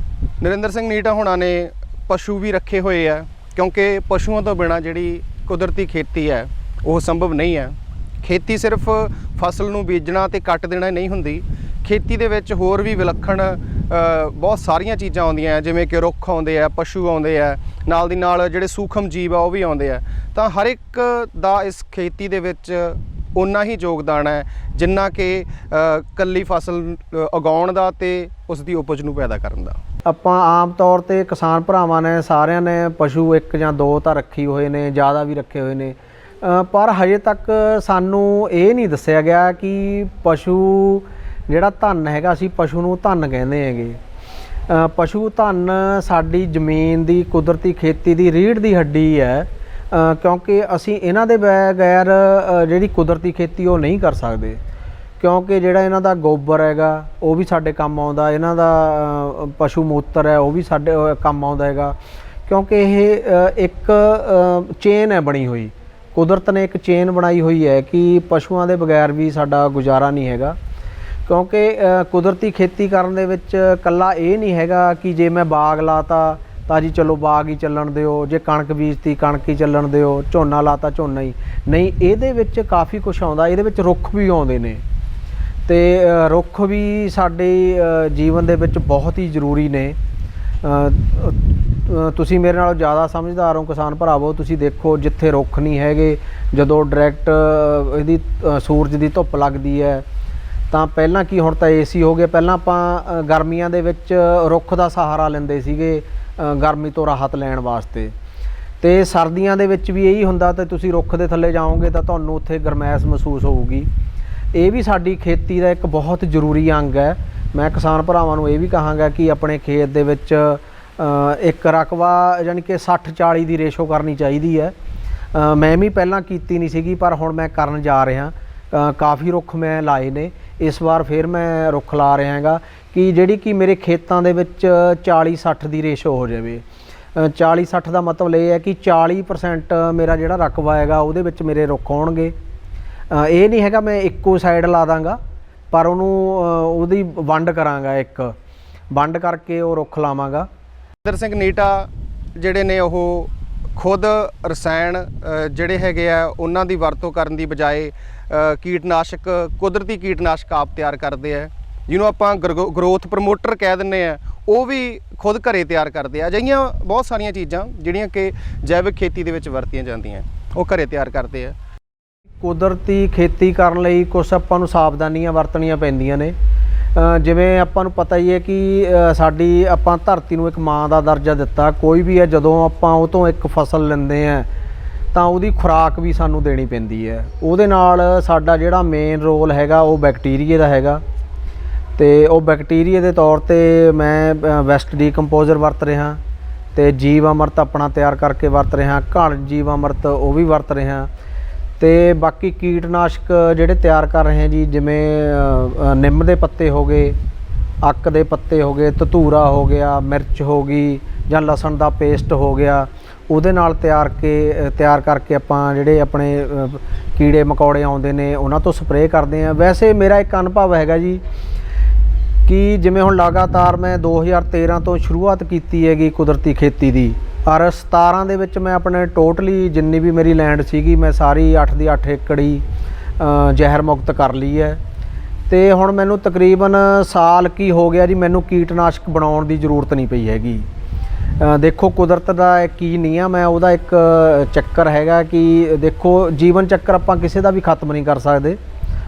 ਨਰਿੰਦਰ ਸਿੰਘ ਨੀਟਾ ਹੋਣਾ ਨੇ ਪਸ਼ੂ ਵੀ ਰੱਖੇ ਹੋਏ ਆ, ਕਿਉਂਕਿ ਪਸ਼ੂਆਂ ਤੋਂ ਬਿਨਾਂ ਜਿਹੜੀ ਕੁਦਰਤੀ ਖੇਤੀ ਹੈ ਉਹ ਸੰਭਵ ਨਹੀਂ ਹੈ। ਖੇਤੀ ਸਿਰਫ ਫਸਲ ਨੂੰ ਬੀਜਣਾ ਤੇ ਕੱਟ ਦੇਣਾ ਨਹੀਂ ਹੁੰਦੀ। ਖੇਤੀ ਦੇ ਵਿੱਚ ਹੋਰ ਵੀ ਵਿਲੱਖਣ ਬਹੁਤ ਸਾਰੀਆਂ ਚੀਜ਼ਾਂ ਆਉਂਦੀਆਂ, ਜਿਵੇਂ ਕਿ ਰੁੱਖ ਆਉਂਦੇ ਆ, ਪਸ਼ੂ ਆਉਂਦੇ ਆ, ਨਾਲ ਦੀ ਨਾਲ ਜਿਹੜੇ ਸੂਖਮ ਜੀਵ ਆ ਉਹ ਵੀ ਆਉਂਦੇ ਆ। ਤਾਂ ਹਰ ਇੱਕ ਦਾ ਇਸ ਖੇਤੀ ਦੇ ਵਿੱਚ ਉਨਾ ਹੀ ਯੋਗਦਾਨ ਹੈ ਜਿੰਨਾ ਕਿ ਕੱਲੀ ਫਸਲ ਉਗਾਉਣ ਦਾ ਤੇ ਉਸ ਦੀ ਉਪਜ ਨੂੰ ਪੈਦਾ ਕਰਨ ਦਾ। ਆਪਾਂ ਆਮ ਤੌਰ 'ਤੇ ਕਿਸਾਨ ਭਰਾਵਾਂ ਨੇ ਸਾਰਿਆਂ ਨੇ ਪਸ਼ੂ 1 ਜਾਂ 2 ਤਾਂ ਰੱਖੇ ਹੋਏ ਨੇ, ਜ਼ਿਆਦਾ ਵੀ ਰੱਖੇ ਹੋਏ ਨੇ, ਪਰ ਹਜੇ ਤੱਕ ਸਾਨੂੰ ਇਹ ਨਹੀਂ ਦੱਸਿਆ ਗਿਆ ਕਿ ਪਸ਼ੂ ਜਿਹੜਾ ਧਨ ਹੈਗਾ, ਅਸੀਂ ਪਸ਼ੂ ਨੂੰ ਧਨ ਕਹਿੰਦੇ ਹੈਗੇ। ਪਸ਼ੂ ਧਨ ਸਾਡੀ ਜ਼ਮੀਨ ਦੀ ਕੁਦਰਤੀ ਖੇਤੀ ਦੀ ਰੀੜ੍ਹ ਦੀ ਹੱਡੀ ਹੈ, ਕਿਉਂਕਿ ਅਸੀਂ ਇਹਨਾਂ ਦੇ ਬਗੈਰ ਜਿਹੜੀ ਕੁਦਰਤੀ ਖੇਤੀ ਉਹ ਨਹੀਂ ਕਰ ਸਕਦੇ। ਕਿਉਂਕਿ ਜਿਹੜਾ ਇਹਨਾਂ ਦਾ ਗੋਬਰ ਹੈਗਾ ਉਹ ਵੀ ਸਾਡੇ ਕੰਮ ਆਉਂਦਾ, ਇਹਨਾਂ ਦਾ ਪਸ਼ੂ ਮੂਤਰ ਹੈ ਉਹ ਵੀ ਸਾਡੇ ਕੰਮ ਆਉਂਦਾ ਹੈਗਾ, ਕਿਉਂਕਿ ਇਹ ਇੱਕ ਚੇਨ ਹੈ ਬਣੀ ਹੋਈ। ਕੁਦਰਤ ਨੇ ਇੱਕ ਚੇਨ ਬਣਾਈ ਹੋਈ ਹੈ ਕਿ ਪਸ਼ੂਆਂ ਦੇ ਬਗੈਰ ਵੀ ਸਾਡਾ ਗੁਜ਼ਾਰਾ ਨਹੀਂ ਹੈਗਾ। ਕਿਉਂਕਿ ਕੁਦਰਤੀ ਖੇਤੀ ਕਰਨ ਦੇ ਵਿੱਚ ਇਕੱਲਾ ਇਹ ਨਹੀਂ ਹੈਗਾ ਕਿ ਜੇ ਮੈਂ ਬਾਗ ਲਾਤਾ ਤਾਂ ਜੀ ਚਲੋ ਬਾਗ ਹੀ ਚੱਲਣ ਦਿਓ, ਜੇ ਕਣਕ ਬੀਜਤੀ ਕਣਕ ਹੀ ਚੱਲਣ ਦਿਓ, ਝੋਨਾ ਲਾਤਾ ਝੋਨਾ ਹੀ ਨਹੀਂ। ਇਹਦੇ ਵਿੱਚ ਕਾਫੀ ਕੁਛ ਆਉਂਦਾ, ਇਹਦੇ ਵਿੱਚ ਰੁੱਖ ਵੀ ਆਉਂਦੇ ਨੇ, ਤੇ ਰੁੱਖ ਵੀ ਸਾਡੇ ਜੀਵਨ ਦੇ ਵਿੱਚ ਬਹੁਤ ਹੀ ਜ਼ਰੂਰੀ ਨੇ। ਤੁਸੀਂ ਮੇਰੇ ਨਾਲੋਂ ਜ਼ਿਆਦਾ ਸਮਝਦਾਰ ਹੋ ਕਿਸਾਨ ਭਰਾਵੋ, ਤੁਸੀਂ ਦੇਖੋ ਜਿੱਥੇ ਰੁੱਖ ਨਹੀਂ ਹੈਗੇ, ਜਦੋਂ ਡਾਇਰੈਕਟ ਇਹਦੀ ਸੂਰਜ ਦੀ ਧੁੱਪ ਲੱਗਦੀ ਹੈ ਤਾਂ ਪਹਿਲਾਂ ਕੀ, ਹੁਣ ਤਾਂ ਏਸੀ ਹੋ ਗਏ, ਪਹਿਲਾਂ ਆਪਾਂ ਗਰਮੀਆਂ ਦੇ ਵਿੱਚ ਰੁੱਖ ਦਾ ਸਹਾਰਾ ਲੈਂਦੇ ਸੀਗੇ ਗਰਮੀ ਤੋਂ ਰਾਹਤ ਲੈਣ ਵਾਸਤੇ, ਤੇ ਸਰਦੀਆਂ ਦੇ ਵਿੱਚ ਵੀ ਇਹੀ ਹੁੰਦਾ। ਤੇ ਤੁਸੀਂ ਰੁੱਖ ਦੇ ਥੱਲੇ ਜਾਓਗੇ ਤਾਂ ਤੁਹਾਨੂੰ ਉੱਥੇ ਗਰਮੈਸ਼ ਮਹਿਸੂਸ ਹੋਊਗੀ। ਇਹ ਵੀ ਸਾਡੀ ਖੇਤੀ ਦਾ ਇੱਕ ਬਹੁਤ ਜ਼ਰੂਰੀ ਅੰਗ ਹੈ। ਮੈਂ ਕਿਸਾਨ ਭਰਾਵਾਂ ਨੂੰ ਇਹ ਵੀ ਕਹਾਂਗਾ ਕਿ ਆਪਣੇ ਖੇਤ ਦੇ ਵਿੱਚ ਇੱਕ ਰਕਬਾ ਯਾਨੀ ਕਿ 60-40 ਦੀ ਰੇਸ਼ੋ ਕਰਨੀ ਚਾਹੀਦੀ ਹੈ। ਮੈਂ ਵੀ ਪਹਿਲਾਂ ਕੀਤੀ ਨਹੀਂ ਸੀਗੀ, ਪਰ ਹੁਣ ਮੈਂ ਕਰਨ ਜਾ ਰਿਹਾ। ਕਾਫੀ ਰੁੱਖ ਮੈਂ ਲਾਏ ਨੇ, ਇਸ ਵਾਰ ਫਿਰ ਮੈਂ ਰੁੱਖ ਲਾ ਰਿਹਾ ਹੈਗਾ ਕਿ ਜਿਹੜੀ ਕਿ ਮੇਰੇ ਖੇਤਾਂ ਦੇ ਵਿੱਚ 40-60 ਦੀ ਰੇਸ਼ੋ ਹੋ ਜਾਵੇ। 40-60 ਦਾ ਮਤਲਬ ਇਹ ਹੈ ਕਿ 40% ਮੇਰਾ ਜਿਹੜਾ ਰਕਬਾ ਹੈਗਾ ਉਹਦੇ ਵਿੱਚ ਮੇਰੇ ਰੁੱਖ ਹੋਣਗੇ। ਇਹ ਨਹੀਂ ਹੈਗਾ ਮੈਂ ਇੱਕੋ ਸਾਈਡ ਲਾ ਦਾਂਗਾ, ਪਰ ਉਹਨੂੰ ਉਹਦੀ ਵੰਡ ਕਰਾਂਗਾ, ਇੱਕ ਵੰਡ ਕਰਕੇ ਉਹ ਰੁੱਖ ਲਾਵਾਂਗਾ। ਨਰਿੰਦਰ ਸਿੰਘ ਨੀਟਾ ਜਿਹੜੇ ਨੇ ਉਹ ਖੁਦ ਰਸਾਇਣ ਜਿਹੜੇ ਹੈਗੇ ਆ ਉਹਨਾਂ ਦੀ ਵਰਤੋਂ ਕਰਨ ਦੀ ਬਜਾਏ ਕੀਟਨਾਸ਼ਕ, ਕੁਦਰਤੀ ਕੀਟਨਾਸ਼ਕ ਆਪ ਤਿਆਰ ਕਰਦੇ ਆ, ਜਿਹਨੂੰ ਆਪਾਂ ਗਰੋਥ ਪ੍ਰਮੋਟਰ ਕਹਿ ਦਿੰਦੇ ਆ। ਉਹ ਵੀ ਖੁਦ ਘਰੇ ਤਿਆਰ ਕਰਦੇ ਆ। ਅਜਿਹੀਆਂ ਬਹੁਤ ਸਾਰੀਆਂ ਚੀਜ਼ਾਂ ਜਿਹੜੀਆਂ ਕਿ ਜੈਵਿਕ ਖੇਤੀ ਦੇ ਵਿੱਚ ਵਰਤੀਆਂ ਜਾਂਦੀਆਂ ਉਹ ਘਰੇ ਤਿਆਰ ਕਰਦੇ ਆ। ਕੁਦਰਤੀ ਖੇਤੀ ਕਰਨ ਲਈ ਕੁਛ ਆਪਾਂ ਨੂੰ ਸਾਵਧਾਨੀਆਂ ਵਰਤਣੀਆਂ ਪੈਂਦੀਆਂ ਨੇ। ਜਿਵੇਂ ਆਪਾਂ ਨੂੰ ਪਤਾ ਹੀ ਹੈ ਕਿ ਸਾਡੀ ਆਪਾਂ ਧਰਤੀ ਨੂੰ ਇੱਕ ਮਾਂ ਦਾ ਦਰਜਾ ਦਿੱਤਾ। ਕੋਈ ਵੀ ਹੈ ਜਦੋਂ ਆਪਾਂ ਉਹ ਤੋਂ ਇੱਕ ਫਸਲ ਲੈਂਦੇ ਹਾਂ ਤਾਂ ਉਹਦੀ ਖੁਰਾਕ ਵੀ ਸਾਨੂੰ ਦੇਣੀ ਪੈਂਦੀ ਹੈ। ਉਹਦੇ ਨਾਲ ਸਾਡਾ ਜਿਹੜਾ ਮੇਨ ਰੋਲ ਹੈਗਾ ਉਹ ਬੈਕਟੀਰੀਏ ਦਾ ਹੈਗਾ, ਤੇ ਉਹ ਬੈਕਟੀਰੀਏ ਦੇ ਤੌਰ ਤੇ ਮੈਂ ਵੈਸਟ ਡੀਕੰਪੋਜ਼ਰ ਵਰਤ ਰਿਹਾ, ਤੇ ਜੀਵ ਅਮਰਤ ਆਪਣਾ ਤਿਆਰ ਕਰਕੇ ਵਰਤ ਰਿਹਾ, ਘਣ ਜੀਵ ਅਮਰਤ ਉਹ ਵੀ ਵਰਤ ਰਿਹਾ, ਤੇ ਬਾਕੀ ਕੀਟਨਾਸ਼ਕ ਜਿਹੜੇ ਤਿਆਰ ਕਰ ਰਹੇ ਜੀ, ਜਿਵੇਂ ਨਿੰਮ ਦੇ ਪੱਤੇ ਹੋ ਗਏ, ਅੱਕ ਦੇ ਪੱਤੇ ਹੋ ਗਏ, ਧਤੂਰਾ ਹੋ ਗਿਆ, ਮਿਰਚ ਹੋ ਗਈ, ਜਾਂ ਲਸਣ ਦਾ ਪੇਸਟ ਹੋ ਗਿਆ, ਉਹਦੇ ਨਾਲ ਤਿਆਰ ਕਰਕੇ ਆਪਾਂ ਜਿਹੜੇ ਆਪਣੇ ਕੀੜੇ ਮਕੌੜੇ ਆਉਂਦੇ ਨੇ ਉਹਨਾਂ ਤੋਂ ਸਪਰੇਅ ਕਰਦੇ ਹਾਂ। ਵੈਸੇ ਮੇਰਾ ਇੱਕ ਅਨੁਭਵ ਹੈਗਾ ਜੀ ਕਿ ਜਿਵੇਂ ਹੁਣ ਲਗਾਤਾਰ ਮੈਂ 2013 ਤੋਂ ਸ਼ੁਰੂਆਤ ਕੀਤੀ ਹੈਗੀ ਕੁਦਰਤੀ ਖੇਤੀ ਦੀ, ਔਰ 17 ਦੇ ਵਿੱਚ ਮੈਂ ਆਪਣੇ ਟੋਟਲੀ ਜਿੰਨੀ ਵੀ ਮੇਰੀ ਲੈਂਡ ਸੀਗੀ ਮੈਂ ਸਾਰੀ 8 ਦੀ 8 ਏਕੜ ਹੀ ਜ਼ਹਿਰ ਮੁਕਤ ਕਰ ਲਈ ਹੈ। ਤੇ ਹੁਣ ਮੈਨੂੰ ਤਕਰੀਬਨ ਸਾਲ ਕੀ ਹੋ ਗਿਆ ਜੀ, ਮੈਨੂੰ ਕੀਟਨਾਸ਼ਕ ਬਣਾਉਣ ਦੀ ਜ਼ਰੂਰਤ ਨਹੀਂ ਪਈ ਹੈਗੀ। ਦੇਖੋ ਕੁਦਰਤ ਦਾ ਕੀ ਨਿਯਮ ਹੈ, ਉਹਦਾ ਇੱਕ ਚੱਕਰ ਹੈਗਾ ਕਿ ਦੇਖੋ ਜੀਵਨ ਚੱਕਰ ਆਪਾਂ ਕਿਸੇ ਦਾ ਵੀ ਖਤਮ ਨਹੀਂ ਕਰ ਸਕਦੇ।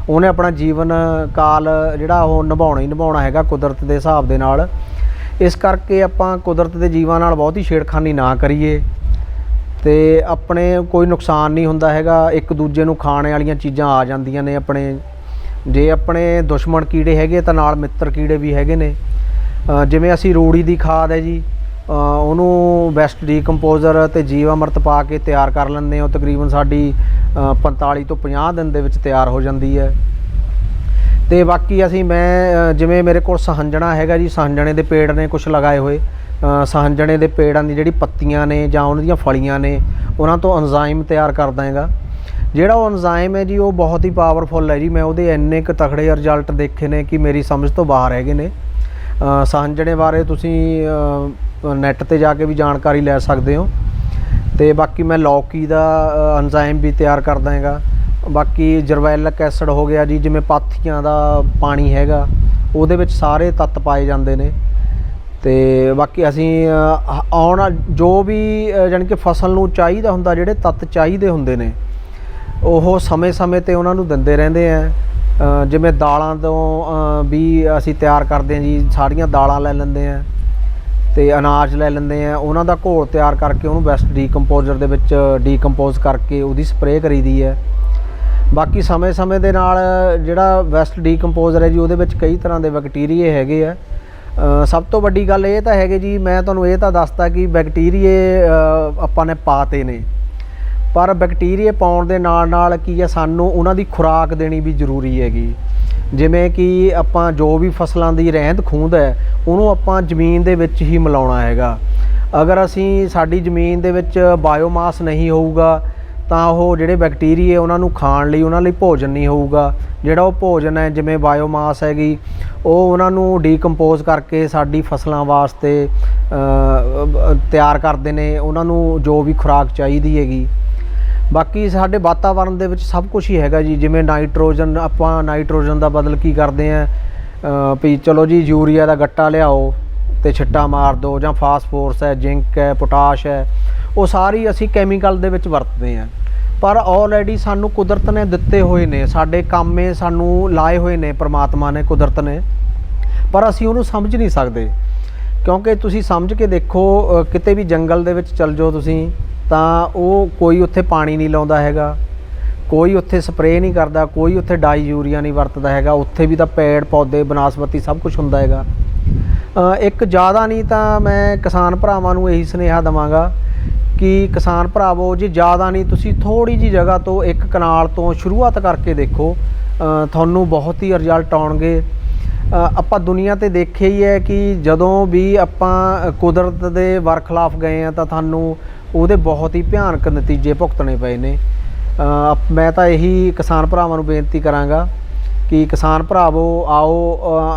ਉਹਨੇ ਆਪਣਾ ਜੀਵਨ ਕਾਲ ਜਿਹੜਾ ਉਹ ਨਿਭਾਉਣਾ ਹੀ ਨਿਭਾਉਣਾ ਹੈਗਾ ਕੁਦਰਤ ਦੇ ਹਿਸਾਬ ਦੇ ਨਾਲ। ਇਸ ਕਰਕੇ ਆਪਾਂ ਕੁਦਰਤ ਦੇ ਜੀਵਾਂ ਨਾਲ ਬਹੁਤੀ ਛੇੜਖਾਨੀ ਨਾ ਕਰੀਏ ਤੇ ਆਪਣੇ ਕੋਈ ਨੁਕਸਾਨ ਨਹੀਂ ਹੁੰਦਾ ਹੈਗਾ। ਇੱਕ ਦੂਜੇ ਨੂੰ ਖਾਣੇ ਵਾਲੀਆਂ ਚੀਜ਼ਾਂ ਆ ਜਾਂਦੀਆਂ ਨੇ ਆਪਣੇ, ਜੇ ਆਪਣੇ ਦੁਸ਼ਮਣ ਕੀੜੇ ਹੈਗੇ ਤਾਂ ਨਾਲ ਮਿੱਤਰ ਕੀੜੇ ਵੀ ਹੈਗੇ ਨੇ। ਜਿਵੇਂ ਅਸੀਂ ਰੂੜੀ ਦੀ ਖਾਦ ਹੈ ਜੀ, ਉਹਨੂੰ ਬੈਸਟ ਡੀਕੰਪੋਜ਼ਰ ਅਤੇ ਜੀਵ ਅਮਰਤ ਪਾ ਕੇ ਤਿਆਰ ਕਰ ਲੈਂਦੇ ਹਾਂ। ਤਕਰੀਬਨ ਸਾਡੀ 45 ਤੋਂ 50 ਦਿਨ ਦੇ ਵਿੱਚ ਤਿਆਰ ਹੋ ਜਾਂਦੀ ਹੈ। ਤੇ ਬਾਕੀ ਮੈਂ ਜਿਵੇਂ ਮੇਰੇ ਕੋਲ ਸਹੰਜਣਾ ਹੈਗਾ ਜੀ, ਸਹੰਜਣੇ ਦੇ ਪੇੜ ਨੇ ਕੁਝ ਲਗਾਏ ਹੋਏ। ਸਹੰਜਣੇ ਦੇ ਪੇੜਾਂ ਦੀ ਜਿਹੜੀ ਪੱਤੀਆਂ ਨੇ ਜਾਂ ਉਹਨਾਂ ਦੀਆਂ ਫਲੀਆਂ ਨੇ, ਉਹਨਾਂ ਤੋਂ ਐਂਜ਼ਾਈਮ ਤਿਆਰ ਕਰਦਾ ਹੈਗਾ। ਜਿਹੜਾ ਉਹ ਐਂਜ਼ਾਈਮ ਹੈ ਜੀ ਉਹ ਬਹੁਤ ਹੀ ਪਾਵਰਫੁੱਲ ਹੈ ਜੀ। ਮੈਂ ਉਹਦੇ ਇੰਨੇ ਕੁ ਤਕੜੇ ਰਿਜ਼ਲਟ ਦੇਖੇ ਨੇ ਕਿ ਮੇਰੀ ਸਮਝ ਤੋਂ ਬਾਹਰ ਹੈਗੇ ਨੇ। ਸਹੰਜਣੇ ਬਾਰੇ ਤੁਸੀਂ ਨੈੱਟ 'ਤੇ ਜਾ ਕੇ ਵੀ ਜਾਣਕਾਰੀ ਲੈ ਸਕਦੇ ਹੋ। ਤੇ ਬਾਕੀ ਮੈਂ ਲੌਕੀ ਦਾ ਐਂਜ਼ਾਈਮ ਵੀ ਤਿਆਰ ਕਰਦਾ ਹੈਗਾ। ਬਾਕੀ ਜਰਵੈਲਿਕ ਐਸਿਡ ਹੋ ਗਿਆ ਜੀ, ਜਿਵੇਂ ਪਾਥੀਆਂ ਦਾ ਪਾਣੀ ਹੈਗਾ ਉਹਦੇ ਵਿੱਚ ਸਾਰੇ ਤੱਤ ਪਾਏ ਜਾਂਦੇ ਨੇ। ਤੇ ਬਾਕੀ ਅਸੀਂ ਜੋ ਵੀ ਜਾਣੀ ਕਿ ਫਸਲ ਨੂੰ ਚਾਹੀਦਾ ਹੁੰਦਾ, ਜਿਹੜੇ ਤੱਤ ਚਾਹੀਦੇ ਹੁੰਦੇ ਨੇ ਉਹ ਸਮੇਂ-ਸਮੇਂ 'ਤੇ ਉਹਨਾਂ ਨੂੰ ਦਿੰਦੇ ਰਹਿੰਦੇ ਆ। ਜਿਵੇਂ ਦਾਲਾਂ ਤੋਂ ਵੀ ਅਸੀਂ ਤਿਆਰ ਕਰਦੇ ਹਾਂ ਜੀ, ਸਾਰੀਆਂ ਦਾਲਾਂ ਲੈ ਲੈਂਦੇ ਹਾਂ ਤੇ ਅਨਾਜ ਲੈ ਲੈਂਦੇ ਆ, ਉਹਨਾਂ ਦਾ ਘੋਲ ਤਿਆਰ ਕਰਕੇ ਉਹਨੂੰ ਬੈਸਟ ਡੀਕੰਪੋਜ਼ਰ ਦੇ ਵਿੱਚ ਡੀਕੰਪੋਜ਼ ਕਰਕੇ ਉਹਦੀ ਸਪਰੇਅ ਕਰੀਦੀ ਹੈ। ਬਾਕੀ ਸਮੇਂ-ਸਮੇਂ ਦੇ ਨਾਲ ਜਿਹੜਾ ਬੈਸਟ ਡੀਕੰਪੋਜ਼ਰ ਹੈ ਜੀ ਉਹਦੇ ਵਿੱਚ ਕਈ ਤਰ੍ਹਾਂ ਦੇ ਬੈਕਟੀਰੀਏ ਹੈਗੇ ਆ। ਸਭ ਤੋਂ ਵੱਡੀ ਗੱਲ ਇਹ ਤਾਂ ਹੈਗੀ ਜੀ, ਮੈਂ ਤੁਹਾਨੂੰ ਇਹ ਤਾਂ ਦੱਸਦਾ ਕਿ ਬੈਕਟੀਰੀਏ ਆਪਾਂ ਨੇ ਪਾਤੇ ਨੇ, ਪਰ ਬੈਕਟੀਰੀਏ ਪਾਉਣ ਦੇ ਨਾਲ ਨਾਲ ਕੀ ਹੈ, ਸਾਨੂੰ ਉਹਨਾਂ ਦੀ ਖੁਰਾਕ ਦੇਣੀ ਵੀ ਜ਼ਰੂਰੀ ਹੈਗੀ। ਜਿਵੇਂ ਕਿ ਆਪਾਂ ਜੋ ਵੀ ਫਸਲਾਂ ਦੀ ਰਹਿੰਦ ਖੂੰਹਦ ਹੈ ਉਹਨੂੰ ਆਪਾਂ ਜ਼ਮੀਨ ਦੇ ਵਿੱਚ ਹੀ ਮਿਲਾਉਣਾ ਹੈਗਾ। ਅਗਰ ਅਸੀਂ ਸਾਡੀ ਜ਼ਮੀਨ ਦੇ ਵਿੱਚ ਬਾਇਓਮਾਸ ਨਹੀਂ ਹੋਊਗਾ ਤਾਂ ਉਹ ਜਿਹੜੇ ਬੈਕਟੀਰੀਏ ਉਹਨਾਂ ਨੂੰ ਖਾਣ ਲਈ, ਉਹਨਾਂ ਲਈ ਭੋਜਨ ਨਹੀਂ ਹੋਊਗਾ। ਜਿਹੜਾ ਉਹ ਭੋਜਨ ਹੈ ਜਿਵੇਂ ਬਾਇਓਮਾਸ ਹੈਗੀ, ਉਹ ਉਹਨਾਂ ਨੂੰ ਡੀਕੰਪੋਜ਼ ਕਰਕੇ ਸਾਡੀ ਫਸਲਾਂ ਵਾਸਤੇ ਤਿਆਰ ਕਰਦੇ ਨੇ, ਉਹਨਾਂ ਨੂੰ ਜੋ ਵੀ ਖੁਰਾਕ ਚਾਹੀਦੀ ਹੈਗੀ। ਬਾਕੀ ਸਾਡੇ ਵਾਤਾਵਰਨ ਦੇ ਵਿੱਚ ਸਭ ਕੁਝ ਹੀ ਹੈਗਾ ਜੀ। ਜਿਵੇਂ ਨਾਈਟ੍ਰੋਜਨ, ਆਪਾਂ ਨਾਈਟ੍ਰੋਜਨ ਦਾ ਬਦਲ ਕੀ ਕਰਦੇ ਹਾਂ ਵੀ ਚਲੋ ਜੀ ਯੂਰੀਆ ਦਾ ਗੱਟਾ ਲਿਆਓ ਤੇ ਛਿੱਟਾ ਮਾਰ ਦਿਓ, ਜਾਂ ਫਾਸਫੋਰਸ ਹੈ, ਜ਼ਿੰਕ ਹੈ, ਪੋਟਾਸ਼ ਹੈ, ਉਹ ਸਾਰੀ ਅਸੀਂ ਕੈਮੀਕਲ ਦੇ ਵਿੱਚ ਵਰਤਦੇ ਹਾਂ। ਪਰ ਆਲਰੇਡੀ ਸਾਨੂੰ ਕੁਦਰਤ ਨੇ ਦਿੱਤੇ ਹੋਏ ਨੇ, ਸਾਡੇ ਕੰਮੇ ਸਾਨੂੰ ਲਾਏ ਹੋਏ ਨੇ ਪਰਮਾਤਮਾ ਨੇ, ਕੁਦਰਤ ਨੇ, ਪਰ ਅਸੀਂ ਉਹਨੂੰ ਸਮਝ ਨਹੀਂ ਸਕਦੇ। ਕਿਉਂਕਿ ਤੁਸੀਂ ਸਮਝ ਕੇ ਦੇਖੋ, ਕਿਤੇ ਵੀ ਜੰਗਲ ਦੇ ਵਿੱਚ ਚੱਲ ਜਾਓ ਤੁਸੀਂ ਤਾਂ ਉਹ ਕੋਈ ਉੱਥੇ ਪਾਣੀ ਨਹੀਂ ਲਾਉਂਦਾ ਹੈਗਾ, ਕੋਈ ਉੱਥੇ ਸਪਰੇਅ ਨਹੀਂ ਕਰਦਾ, ਕੋਈ ਉੱਥੇ ਡਾਈ ਯੂਰੀਆ ਨਹੀਂ ਵਰਤਦਾ ਹੈਗਾ। ਉੱਥੇ ਵੀ ਤਾਂ ਪੇੜ ਪੌਦੇ ਬਨਸਪਤੀ ਸਭ ਕੁਝ ਹੁੰਦਾ ਹੈਗਾ। ਇੱਕ ਜ਼ਿਆਦਾ ਨਹੀਂ ਤਾਂ ਮੈਂ ਕਿਸਾਨ ਭਰਾਵਾਂ ਨੂੰ ਇਹੀ ਸੁਨੇਹਾ ਦੇਵਾਂਗਾ ਕਿ ਕਿਸਾਨ ਭਰਾਵੋ ਜੀ, ਜ਼ਿਆਦਾ ਨਹੀਂ ਤੁਸੀਂ ਥੋੜ੍ਹੀ ਜਿਹੀ ਜਗ੍ਹਾ ਤੋਂ ਇੱਕ ਕਨਾਲ ਤੋਂ ਸ਼ੁਰੂਆਤ ਕਰਕੇ ਦੇਖੋ, ਤੁਹਾਨੂੰ ਬਹੁਤ ਹੀ ਰਿਜ਼ਲਟ ਆਉਣਗੇ। ਆਪਾਂ ਦੁਨੀਆ 'ਤੇ ਦੇਖਿਆ ਹੀ ਹੈ ਕਿ ਜਦੋਂ ਵੀ ਆਪਾਂ ਕੁਦਰਤ ਦੇ ਵਰਖਲਾਫ ਗਏ ਹਾਂ ਤਾਂ ਤੁਹਾਨੂੰ ਉਹਦੇ ਬਹੁਤ ਹੀ ਭਿਆਨਕ ਨਤੀਜੇ ਭੁਗਤਣੇ ਪਏ ਨੇ। ਮੈਂ ਤਾਂ ਇਹੀ ਕਿਸਾਨ ਭਰਾਵਾਂ ਨੂੰ ਬੇਨਤੀ ਕਰਾਂਗਾ ਕਿ ਕਿਸਾਨ ਭਰਾਵੋ ਆਓ,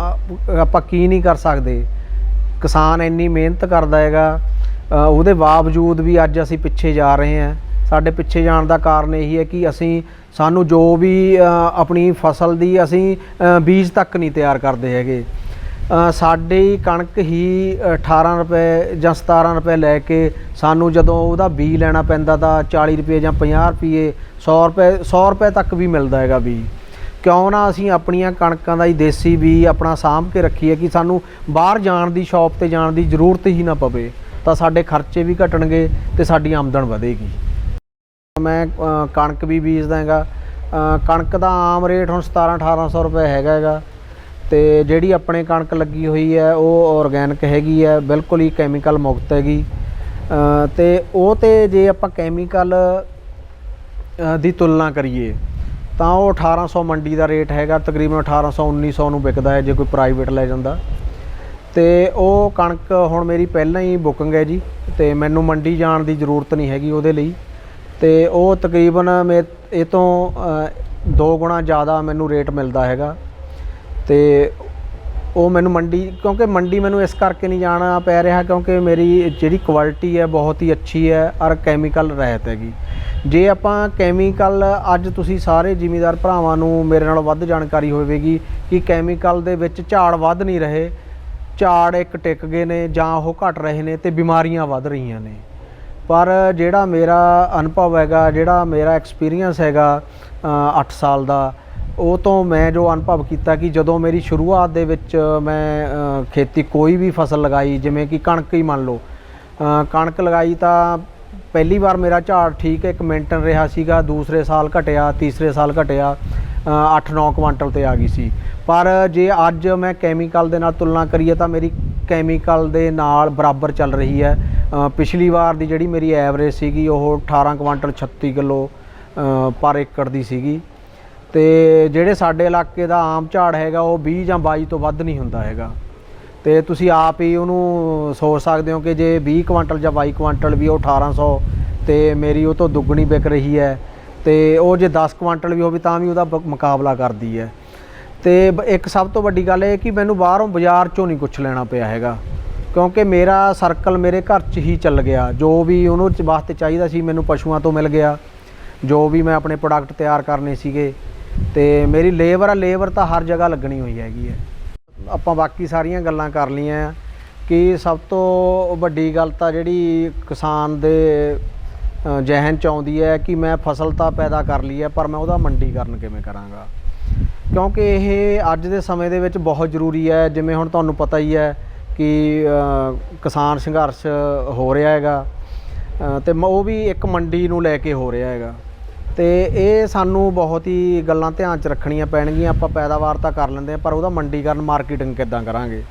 ਆਪਾਂ ਕੀ ਨਹੀਂ ਕਰ ਸਕਦੇ। ਕਿਸਾਨ ਇੰਨੀ ਮਿਹਨਤ ਕਰਦਾ ਹੈਗਾ, ਉਹਦੇ ਬਾਵਜੂਦ ਵੀ ਅੱਜ ਅਸੀਂ ਪਿੱਛੇ ਜਾ ਰਹੇ ਹਾਂ। ਸਾਡੇ ਪਿੱਛੇ ਜਾਣ ਦਾ ਕਾਰਨ ਇਹੀ ਹੈ ਕਿ ਸਾਨੂੰ ਜੋ ਵੀ ਆਪਣੀ ਫਸਲ ਦੀ ਅਸੀਂ ਬੀਜ ਤੱਕ ਨਹੀਂ ਤਿਆਰ ਕਰਦੇ ਹੈਗੇ। ਸਾਡੀ ਕਣਕ ਹੀ 18 ਰੁਪਏ ਜਾਂ 17 ਰੁਪਏ ਲੈ ਕੇ ਸਾਨੂੰ ਜਦੋਂ ਉਹਦਾ ਬੀਜ ਲੈਣਾ ਪੈਂਦਾ ਤਾਂ 40 ਰੁਪਏ ਜਾਂ 50 ਰੁਪਏ 100 ਰੁਪਏ ਤੱਕ ਵੀ ਮਿਲਦਾ ਹੈਗਾ ਬੀਜ। ਕਿਉਂ ਨਾ ਅਸੀਂ ਆਪਣੀਆਂ ਕਣਕਾਂ ਦਾ ਹੀ ਦੇਸੀ ਬੀਜ ਆਪਣਾ ਸਾਂਭ ਕੇ ਰੱਖੀਏ ਕਿ ਸਾਨੂੰ ਬਾਹਰ ਜਾਣ ਦੀ, ਸ਼ੌਪ 'ਤੇ ਜਾਣ ਦੀ ਜ਼ਰੂਰਤ ਹੀ ਨਾ ਪਵੇ, ਤਾਂ ਸਾਡੇ ਖਰਚੇ ਵੀ ਘਟਣਗੇ ਤੇ ਸਾਡੀ ਆਮਦਨ ਵਧੇਗੀ। ਮੈਂ ਕਣਕ ਵੀ ਬੀਜਦਾ ਹੈਗਾ। ਕਣਕ ਦਾ ਆਮ ਰੇਟ ਹੁਣ 1700-1800 ਰੁਪਏ ਹੈਗਾ। ਤੇ ਜਿਹੜੀ ਆਪਣੇ ਕਣਕ ਲੱਗੀ ਹੋਈ ਹੈ ਉਹ ਆਰਗੈਨਿਕ ਹੈਗੀ ਹੈ, ਬਿਲਕੁਲ ਹੀ ਕੈਮੀਕਲ ਮੁਕਤ ਹੈਗੀ। ਤੇ ਉਹ ਤੇ ਜੇ ਆਪਾਂ ਕੈਮੀਕਲ ਦੀ ਤੁਲਨਾ ਕਰੀਏ ਤਾਂ ਉਹ 1800 ਮੰਡੀ ਦਾ ਰੇਟ ਹੈਗਾ, ਤਕਰੀਬਨ 1800-1900 ਨੂੰ ਵਿਕਦਾ ਹੈ ਜੇ ਕੋਈ ਪ੍ਰਾਈਵੇਟ ਲੈ ਜਾਂਦਾ। ਤੇ ਉਹ ਕਣਕ ਹੁਣ ਮੇਰੀ ਪਹਿਲਾਂ ਹੀ ਬੁਕਿੰਗ ਹੈ ਜੀ, ਤੇ ਮੈਨੂੰ ਮੰਡੀ ਜਾਣ ਦੀ ਜ਼ਰੂਰਤ ਨਹੀਂ ਹੈਗੀ ਉਹਦੇ ਲਈ। ਤੇ ਉਹ ਤਕਰੀਬਨ ਇਹ ਤੋਂ 2 ਗੁਣਾ ਜ਼ਿਆਦਾ ਮੈਨੂੰ ਰੇਟ ਮਿਲਦਾ ਹੈਗਾ। ਤੇ ਉਹ ਮੈਨੂੰ ਮੰਡੀ, ਕਿਉਂਕਿ ਮੰਡੀ ਮੈਨੂੰ ਇਸ ਕਰਕੇ ਨਹੀਂ ਜਾਣਾ ਪੈ ਰਿਹਾ ਕਿਉਂਕਿ ਮੇਰੀ ਜਿਹੜੀ ਕੁਆਲਿਟੀ ਹੈ ਬਹੁਤ ਹੀ ਅੱਛੀ ਹੈ ਔਰ ਕੈਮੀਕਲ ਰਹਿਤ ਹੈਗੀ। ਜੇ ਆਪਾਂ ਕੈਮੀਕਲ, ਅੱਜ ਤੁਸੀਂ ਸਾਰੇ ਜ਼ਿਮੀਂਦਾਰ ਭਰਾਵਾਂ ਨੂੰ ਮੇਰੇ ਨਾਲੋਂ ਵੱਧ ਜਾਣਕਾਰੀ ਹੋਵੇਗੀ ਕਿ ਕੈਮੀਕਲ ਦੇ ਵਿੱਚ ਝਾੜ ਵੱਧ ਨਹੀਂ ਰਹੇ, ਝਾੜ ਇੱਕ ਟਿਕ ਗਏ ਨੇ ਜਾਂ ਉਹ ਘਟ ਰਹੇ ਨੇ ਤੇ ਬਿਮਾਰੀਆਂ ਵੱਧ ਰਹੀਆਂ ਨੇ। ਪਰ ਜਿਹੜਾ ਮੇਰਾ ਅਨੁਭਵ ਹੈਗਾ, ਜਿਹੜਾ ਮੇਰਾ ਐਕਸਪੀਰੀਅੰਸ ਹੈਗਾ 8 ਸਾਲ ਦਾ, ਉਹ ਤੋਂ ਮੈਂ ਜੋ ਅਨੁਭਵ ਕੀਤਾ ਕਿ ਜਦੋਂ ਮੇਰੀ ਸ਼ੁਰੂਆਤ ਦੇ ਵਿੱਚ ਮੈਂ ਖੇਤੀ ਕੋਈ ਵੀ ਫਸਲ ਲਗਾਈ, ਜਿਵੇਂ ਕਿ ਕਣਕ ਹੀ ਮੰਨ ਲਓ, ਕਣਕ ਲਗਾਈ ਤਾਂ ਪਹਿਲੀ ਵਾਰ ਮੇਰਾ ਝਾੜ ਠੀਕ ਇੱਕ ਮੇਨਟੇਨ ਰਿਹਾ ਸੀਗਾ, ਦੂਸਰੇ ਸਾਲ ਘਟਿਆ, ਤੀਸਰੇ ਸਾਲ ਘਟਿਆ, 8-9 ਕੁਆਂਟਲ ਤੇ ਆ ਗਈ ਸੀ। ਪਰ ਜੇ ਅੱਜ ਮੈਂ ਕੈਮੀਕਲ ਦੇ ਨਾਲ ਤੁਲਨਾ ਕਰੀਏ ਤਾਂ ਮੇਰੀ ਕੈਮੀਕਲ ਦੇ ਨਾਲ ਬਰਾਬਰ ਚੱਲ ਰਹੀ ਹੈ। ਪਿਛਲੀ ਵਾਰ ਦੀ ਜਿਹੜੀ ਮੇਰੀ ਐਵਰੇਜ ਸੀਗੀ ਉਹ 18 ਕੁਆਂਟਲ 36 ਕਿਲੋ ਪਰ ਏਕੜ ਦੀ ਸੀਗੀ, ਤੇ ਜਿਹੜੇ ਸਾਡੇ ਇਲਾਕੇ ਦਾ ਆਮ ਝਾੜ ਹੈਗਾ ਉਹ 20 ਜਾਂ 22 ਤੋਂ ਵੱਧ ਨਹੀਂ ਹੁੰਦਾ ਹੈਗਾ। ਤੇ ਤੁਸੀਂ ਆਪ ਹੀ ਉਹਨੂੰ ਸੋਚ ਸਕਦੇ ਹੋ ਕਿ ਜੇ 20 ਕੁਆਂਟਲ ਜਾਂ 22 ਕੁਆਂਟਲ ਵੀ ਉਹ 1800 ਤੇ ਮੇਰੀ ਉਹ ਤੋਂ ਦੁੱਗਣੀ ਵਿਕ ਰਹੀ ਹੈ, ਤੇ ਉਹ ਜੇ 10 ਕੁਆਂਟਲ ਵੀ ਹੋਵੇ ਤਾਂ ਵੀ ਉਹਦਾ ਮੁਕਾਬਲਾ ਕਰਦੀ ਹੈ। ਤੇ ਇੱਕ ਸਭ ਤੋਂ ਵੱਡੀ ਗੱਲ ਇਹ ਕਿ ਮੈਨੂੰ ਬਾਹਰੋਂ ਬਾਜ਼ਾਰ 'ਚੋਂ ਨਹੀਂ ਕੁਛ ਲੈਣਾ ਪਿਆ ਹੈਗਾ, ਕਿਉਂਕਿ ਮੇਰਾ ਸਰਕਲ ਮੇਰੇ ਘਰ 'ਚ ਹੀ ਚੱਲ ਗਿਆ। ਜੋ ਵੀ ਉਹਨੂੰ ਵਾਸਤੇ ਚਾਹੀਦਾ ਸੀ ਮੈਨੂੰ ਪਸ਼ੂਆਂ ਤੋਂ ਮਿਲ ਗਿਆ, ਜੋ ਵੀ ਮੈਂ ਆਪਣੇ ਪ੍ਰੋਡਕਟ ਤਿਆਰ ਕਰਨੇ ਸੀਗੇ। ਤੇ ਮੇਰੀ ਲੇਬਰ ਤਾਂ ਹਰ ਜਗ੍ਹਾ ਲੱਗਣੀ ਹੋਈ ਹੈਗੀ ਹੈ। ਆਪਾਂ ਬਾਕੀ ਸਾਰੀਆਂ ਗੱਲਾਂ ਕਰ ਲਈਆਂ ਕਿ ਸਭ ਤੋਂ ਵੱਡੀ ਗੱਲ ਤਾਂ ਜਿਹੜੀ ਕਿਸਾਨ ਦੇ ਜ਼ਿਹਨ 'ਚ ਆਉਂਦੀ ਹੈ ਕਿ ਮੈਂ ਫਸਲ ਤਾਂ ਪੈਦਾ ਕਰ ਲਈ ਹੈ ਪਰ ਮੈਂ ਉਹਦਾ ਮੰਡੀਕਰਨ ਕਿਵੇਂ ਕਰਾਂਗਾ, ਕਿਉਂਕਿ ਇਹ ਅੱਜ ਦੇ ਸਮੇਂ ਦੇ ਵਿੱਚ ਬਹੁਤ ਜ਼ਰੂਰੀ ਹੈ। ਜਿਵੇਂ ਹੁਣ ਤੁਹਾਨੂੰ ਪਤਾ ਹੀ ਹੈ ਕਿ ਕਿਸਾਨ ਸੰਘਰਸ਼ ਹੋ ਰਿਹਾ ਹੈਗਾ, ਤੇ ਉਹ ਵੀ ਇੱਕ ਮੰਡੀ ਨੂੰ ਲੈ ਕੇ ਹੋ ਰਿਹਾ ਹੈਗਾ। ਤੇ ਇਹ ਸਾਨੂੰ ਬਹੁਤ ਹੀ ਗੱਲਾਂ ਧਿਆਨ 'ਚ ਰੱਖਣੀਆਂ ਪੈਣਗੀਆਂ। ਆਪਾਂ ਪੈਦਾਵਾਰ ਤਾਂ ਕਰ ਲੈਂਦੇ ਹਾਂ ਪਰ ਉਹਦਾ ਮੰਡੀਕਰਨ, ਮਾਰਕੀਟਿੰਗ ਕਿੱਦਾਂ ਕਰਾਂਗੇ।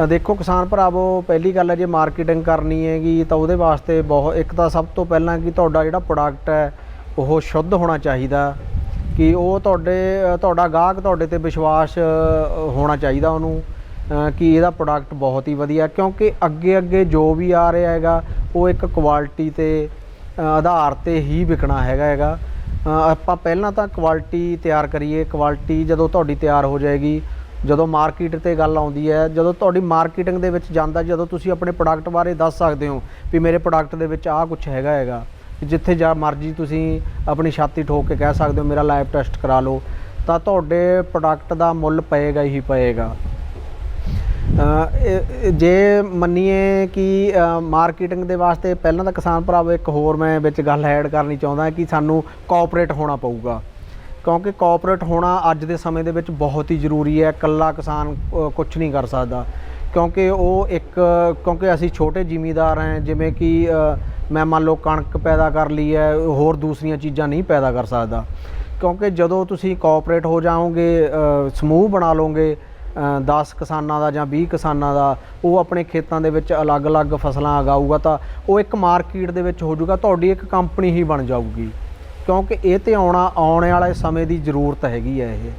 ਦੇਖੋ ਕਿਸਾਨ ਭਰਾਵੋ, ਪਹਿਲੀ ਗੱਲ ਹੈ ਜੇ ਮਾਰਕੀਟਿੰਗ ਕਰਨੀ ਹੈਗੀ ਤਾਂ ਉਹਦੇ ਵਾਸਤੇ ਇੱਕ ਤਾਂ ਸਭ ਤੋਂ ਪਹਿਲਾਂ ਕਿ ਤੁਹਾਡਾ ਜਿਹੜਾ ਪ੍ਰੋਡਕਟ ਹੈ ਉਹ ਸ਼ੁੱਧ ਹੋਣਾ ਚਾਹੀਦਾ, ਕਿ ਉਹ ਤੁਹਾਡਾ ਗਾਹਕ ਤੁਹਾਡੇ ਤੇ ਵਿਸ਼ਵਾਸ ਹੋਣਾ ਚਾਹੀਦਾ ਉਹਨੂੰ ਕਿ ਇਹਦਾ ਪ੍ਰੋਡਕਟ ਬਹੁਤ ਹੀ ਵਧੀਆ, ਕਿਉਂਕਿ ਅੱਗੇ ਜੋ ਵੀ ਆ ਰਿਹਾ ਹੈਗਾ ਉਹ ਇੱਕ ਕੁਆਲਿਟੀ ਤੇ ਆਧਾਰ ਤੇ ਹੀ ਵਿਕਣਾ ਹੈਗਾ। ਆਪਾਂ ਪਹਿਲਾਂ ਤਾਂ ਕੁਆਲਿਟੀ ਤਿਆਰ ਕਰੀਏ। ਕੁਆਲਿਟੀ ਜਦੋਂ ਤੁਹਾਡੀ ਤਿਆਰ ਹੋ ਜਾਏਗੀ, ਜਦੋਂ ਮਾਰਕੀਟ ਤੇ ਗੱਲ ਆਉਂਦੀ ਹੈ, ਜਦੋਂ ਤੁਹਾਡੀ ਮਾਰਕੀਟਿੰਗ ਦੇ ਵਿੱਚ ਜਾਂਦਾ, ਜਦੋਂ ਤੁਸੀਂ ਆਪਣੇ ਪ੍ਰੋਡਕਟ ਬਾਰੇ ਦੱਸ ਸਕਦੇ ਹੋ ਵੀ ਮੇਰੇ ਪ੍ਰੋਡਕਟ ਦੇ ਵਿੱਚ ਆਹ ਕੁਛ ਹੈਗਾ, ਜਿੱਥੇ ਜਾ ਮਰਜ਼ੀ ਤੁਸੀਂ ਆਪਣੀ ਛਾਤੀ ਠੋਕ ਕੇ ਕਹਿ ਸਕਦੇ ਹੋ ਮੇਰਾ ਲਾਈਵ ਟੈਸਟ ਕਰਾ ਲਓ, ਤਾਂ ਤੁਹਾਡੇ ਪ੍ਰੋਡਕਟ ਦਾ ਮੁੱਲ ਪਏਗਾ ਹੀ ਪਏਗਾ। ਜੇ ਮੰਨੀਏ ਕਿ ਮਾਰਕੀਟਿੰਗ ਦੇ ਵਾਸਤੇ ਪਹਿਲਾਂ ਤਾਂ ਕਿਸਾਨ ਭਰਾਵੋ ਇੱਕ ਹੋਰ ਮੈਂ ਵਿੱਚ ਗੱਲ ਐਡ ਕਰਨੀ ਚਾਹੁੰਦਾ ਕਿ ਸਾਨੂੰ ਕੋਆਪਰੇਟ ਹੋਣਾ ਪਊਗਾ, ਕਿਉਂਕਿ ਕੋਆਪਰੇਟ ਹੋਣਾ ਅੱਜ ਦੇ ਸਮੇਂ ਦੇ ਵਿੱਚ ਬਹੁਤ ਹੀ ਜ਼ਰੂਰੀ ਹੈ। ਇਕੱਲਾ ਕਿਸਾਨ ਕੁਛ ਨਹੀਂ ਕਰ ਸਕਦਾ, ਕਿਉਂਕਿ ਅਸੀਂ ਛੋਟੇ ਜ਼ਿਮੀਂਦਾਰ ਹਾਂ। ਜਿਵੇਂ ਕਿ ਮੈਂ ਮੰਨ ਲਓ ਕਣਕ ਪੈਦਾ ਕਰ ਲਈ ਹੈ, ਹੋਰ ਦੂਸਰੀਆਂ ਚੀਜ਼ਾਂ ਨਹੀਂ ਪੈਦਾ ਕਰ ਸਕਦਾ, ਕਿਉਂਕਿ ਜਦੋਂ ਤੁਸੀਂ ਕੋਆਪਰੇਟ ਹੋ ਜਾਓਗੇ, ਸਮੂਹ ਬਣਾ ਲਓਗੇ 10 ਕਿਸਾਨਾਂ ਦਾ ਜਾਂ 20 ਕਿਸਾਨਾਂ ਦਾ, ਉਹ ਆਪਣੇ ਖੇਤਾਂ ਦੇ ਵਿੱਚ ਅਲੱਗ-ਅਲੱਗ ਫਸਲਾਂ ਉਗਾਊਗਾ ਤਾਂ ਉਹ ਇੱਕ ਮਾਰਕੀਟ ਦੇ ਵਿੱਚ ਹੋ ਜਾਊਗਾ, ਤੁਹਾਡੀ ਇੱਕ ਕੰਪਨੀ ਹੀ ਬਣ ਜਾਊਗੀ, ਕਿਉਂਕਿ ਇਹ ਤੇ ਆਉਣ ਵਾਲੇ ਸਮੇਂ ਦੀ ਜ਼ਰੂਰਤ ਹੈਗੀ ਹੈ ਇਹ।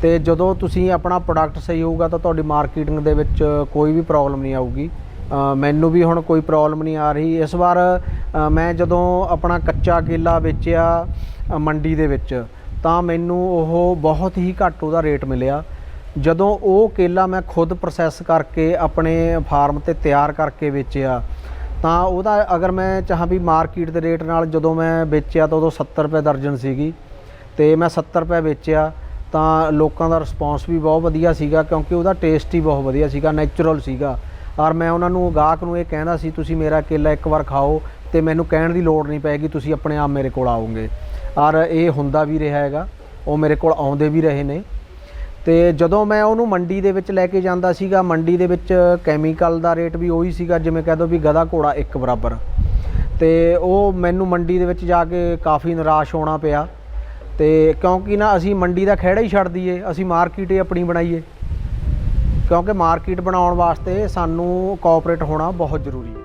ਤੇ ਜਦੋਂ ਤੁਸੀਂ ਆਪਣਾ ਪ੍ਰੋਡਕਟ ਸਹੀ ਹੋਊਗਾ ਤਾਂ ਤੁਹਾਡੀ ਮਾਰਕੀਟਿੰਗ ਦੇ ਵਿੱਚ ਕੋਈ ਵੀ ਪ੍ਰੋਬਲਮ ਨਹੀਂ ਆਊਗੀ। ਮੈਨੂੰ ਵੀ ਹੁਣ ਕੋਈ ਪ੍ਰੋਬਲਮ ਨਹੀਂ ਆ ਰਹੀ। ਇਸ ਵਾਰ ਮੈਂ ਜਦੋਂ ਆਪਣਾ ਕੱਚਾ ਕੇਲਾ ਵੇਚਿਆ ਮੰਡੀ ਦੇ ਵਿੱਚ ਤਾਂ ਮੈਨੂੰ ਉਹ ਬਹੁਤ ਹੀ ਘੱਟ ਉਹਦਾ ਰੇਟ ਮਿਲਿਆ। ਜਦੋਂ ਉਹ ਕੇਲਾ ਮੈਂ ਖੁਦ ਪ੍ਰੋਸੈਸ ਕਰਕੇ ਆਪਣੇ ਫਾਰਮ 'ਤੇ ਤਿਆਰ ਕਰਕੇ ਵੇਚਿਆ ਤਾਂ ਉਹਦਾ ਅਗਰ ਮੈਂ ਚਾਹਾਂ ਵੀ ਮਾਰਕੀਟ ਦੇ ਰੇਟ ਨਾਲ ਜਦੋਂ ਮੈਂ ਵੇਚਿਆ ਤਾਂ ਉਦੋਂ 70 ਰੁਪਏ ਦਰਜਨ ਸੀਗੀ, ਤੇ ਮੈਂ 70 ਰੁਪਏ ਵੇਚਿਆ ਤਾਂ ਲੋਕਾਂ ਦਾ ਰਿਸਪੌਂਸ ਵੀ ਬਹੁਤ ਵਧੀਆ ਸੀਗਾ, ਕਿਉਂਕਿ ਉਹਦਾ ਟੇਸਟ ਹੀ ਬਹੁਤ ਵਧੀਆ ਸੀਗਾ, ਨੈਚੁਰਲ ਸੀਗਾ। ਔਰ ਮੈਂ ਉਹਨਾਂ ਨੂੰ, ਗਾਹਕ ਨੂੰ ਇਹ ਕਹਿੰਦਾ ਸੀ ਤੁਸੀਂ ਮੇਰਾ ਕੇਲਾ ਇੱਕ ਵਾਰ ਖਾਓ ਤੇ ਮੈਨੂੰ ਕਹਿਣ ਦੀ ਲੋੜ ਨਹੀਂ ਪਏਗੀ, ਤੁਸੀਂ ਆਪਣੇ ਆਪ ਮੇਰੇ ਕੋਲ ਆਓਗੇ। ਔਰ ਇਹ ਹੁੰਦਾ ਵੀ ਰਿਹਾ ਹੈਗਾ, ਉਹ ਮੇਰੇ ਕੋਲ ਆਉਂਦੇ ਵੀ ਰਹੇ ਨੇ। ਤੇ ਜਦੋਂ ਮੈਂ ਉਹਨੂੰ ਮੰਡੀ ਦੇ ਵਿੱਚ ਲੈ ਕੇ ਜਾਂਦਾ ਸੀਗਾ, ਮੰਡੀ ਦੇ ਵਿੱਚ ਕੈਮੀਕਲ ਦਾ ਰੇਟ ਵੀ ਉਹੀ ਸੀਗਾ, ਜਿਵੇਂ ਕਹਿ ਦਿਓ ਵੀ ਗਧਾ ਘੋੜਾ ਇੱਕ ਬਰਾਬਰ। ਤੇ ਉਹ ਮੈਨੂੰ ਮੰਡੀ ਦੇ ਵਿੱਚ ਜਾ ਕੇ ਕਾਫੀ ਨਿਰਾਸ਼ ਹੋਣਾ ਪਿਆ, ਤੇ ਕਿਉਂਕਿ ਨਾ ਅਸੀਂ ਮੰਡੀ ਦਾ ਖਹਿੜਾ ਹੀ ਛੱਡ ਦਈਏ, ਅਸੀਂ ਮਾਰਕੀਟ ਹੀ ਆਪਣੀ ਬਣਾਈਏ, ਕਿਉਂਕਿ ਮਾਰਕੀਟ ਬਣਾਉਣ ਵਾਸਤੇ ਸਾਨੂੰ ਕੋਆਪਰੇਟ ਹੋਣਾ ਬਹੁਤ ਜ਼ਰੂਰੀ ਹੈ।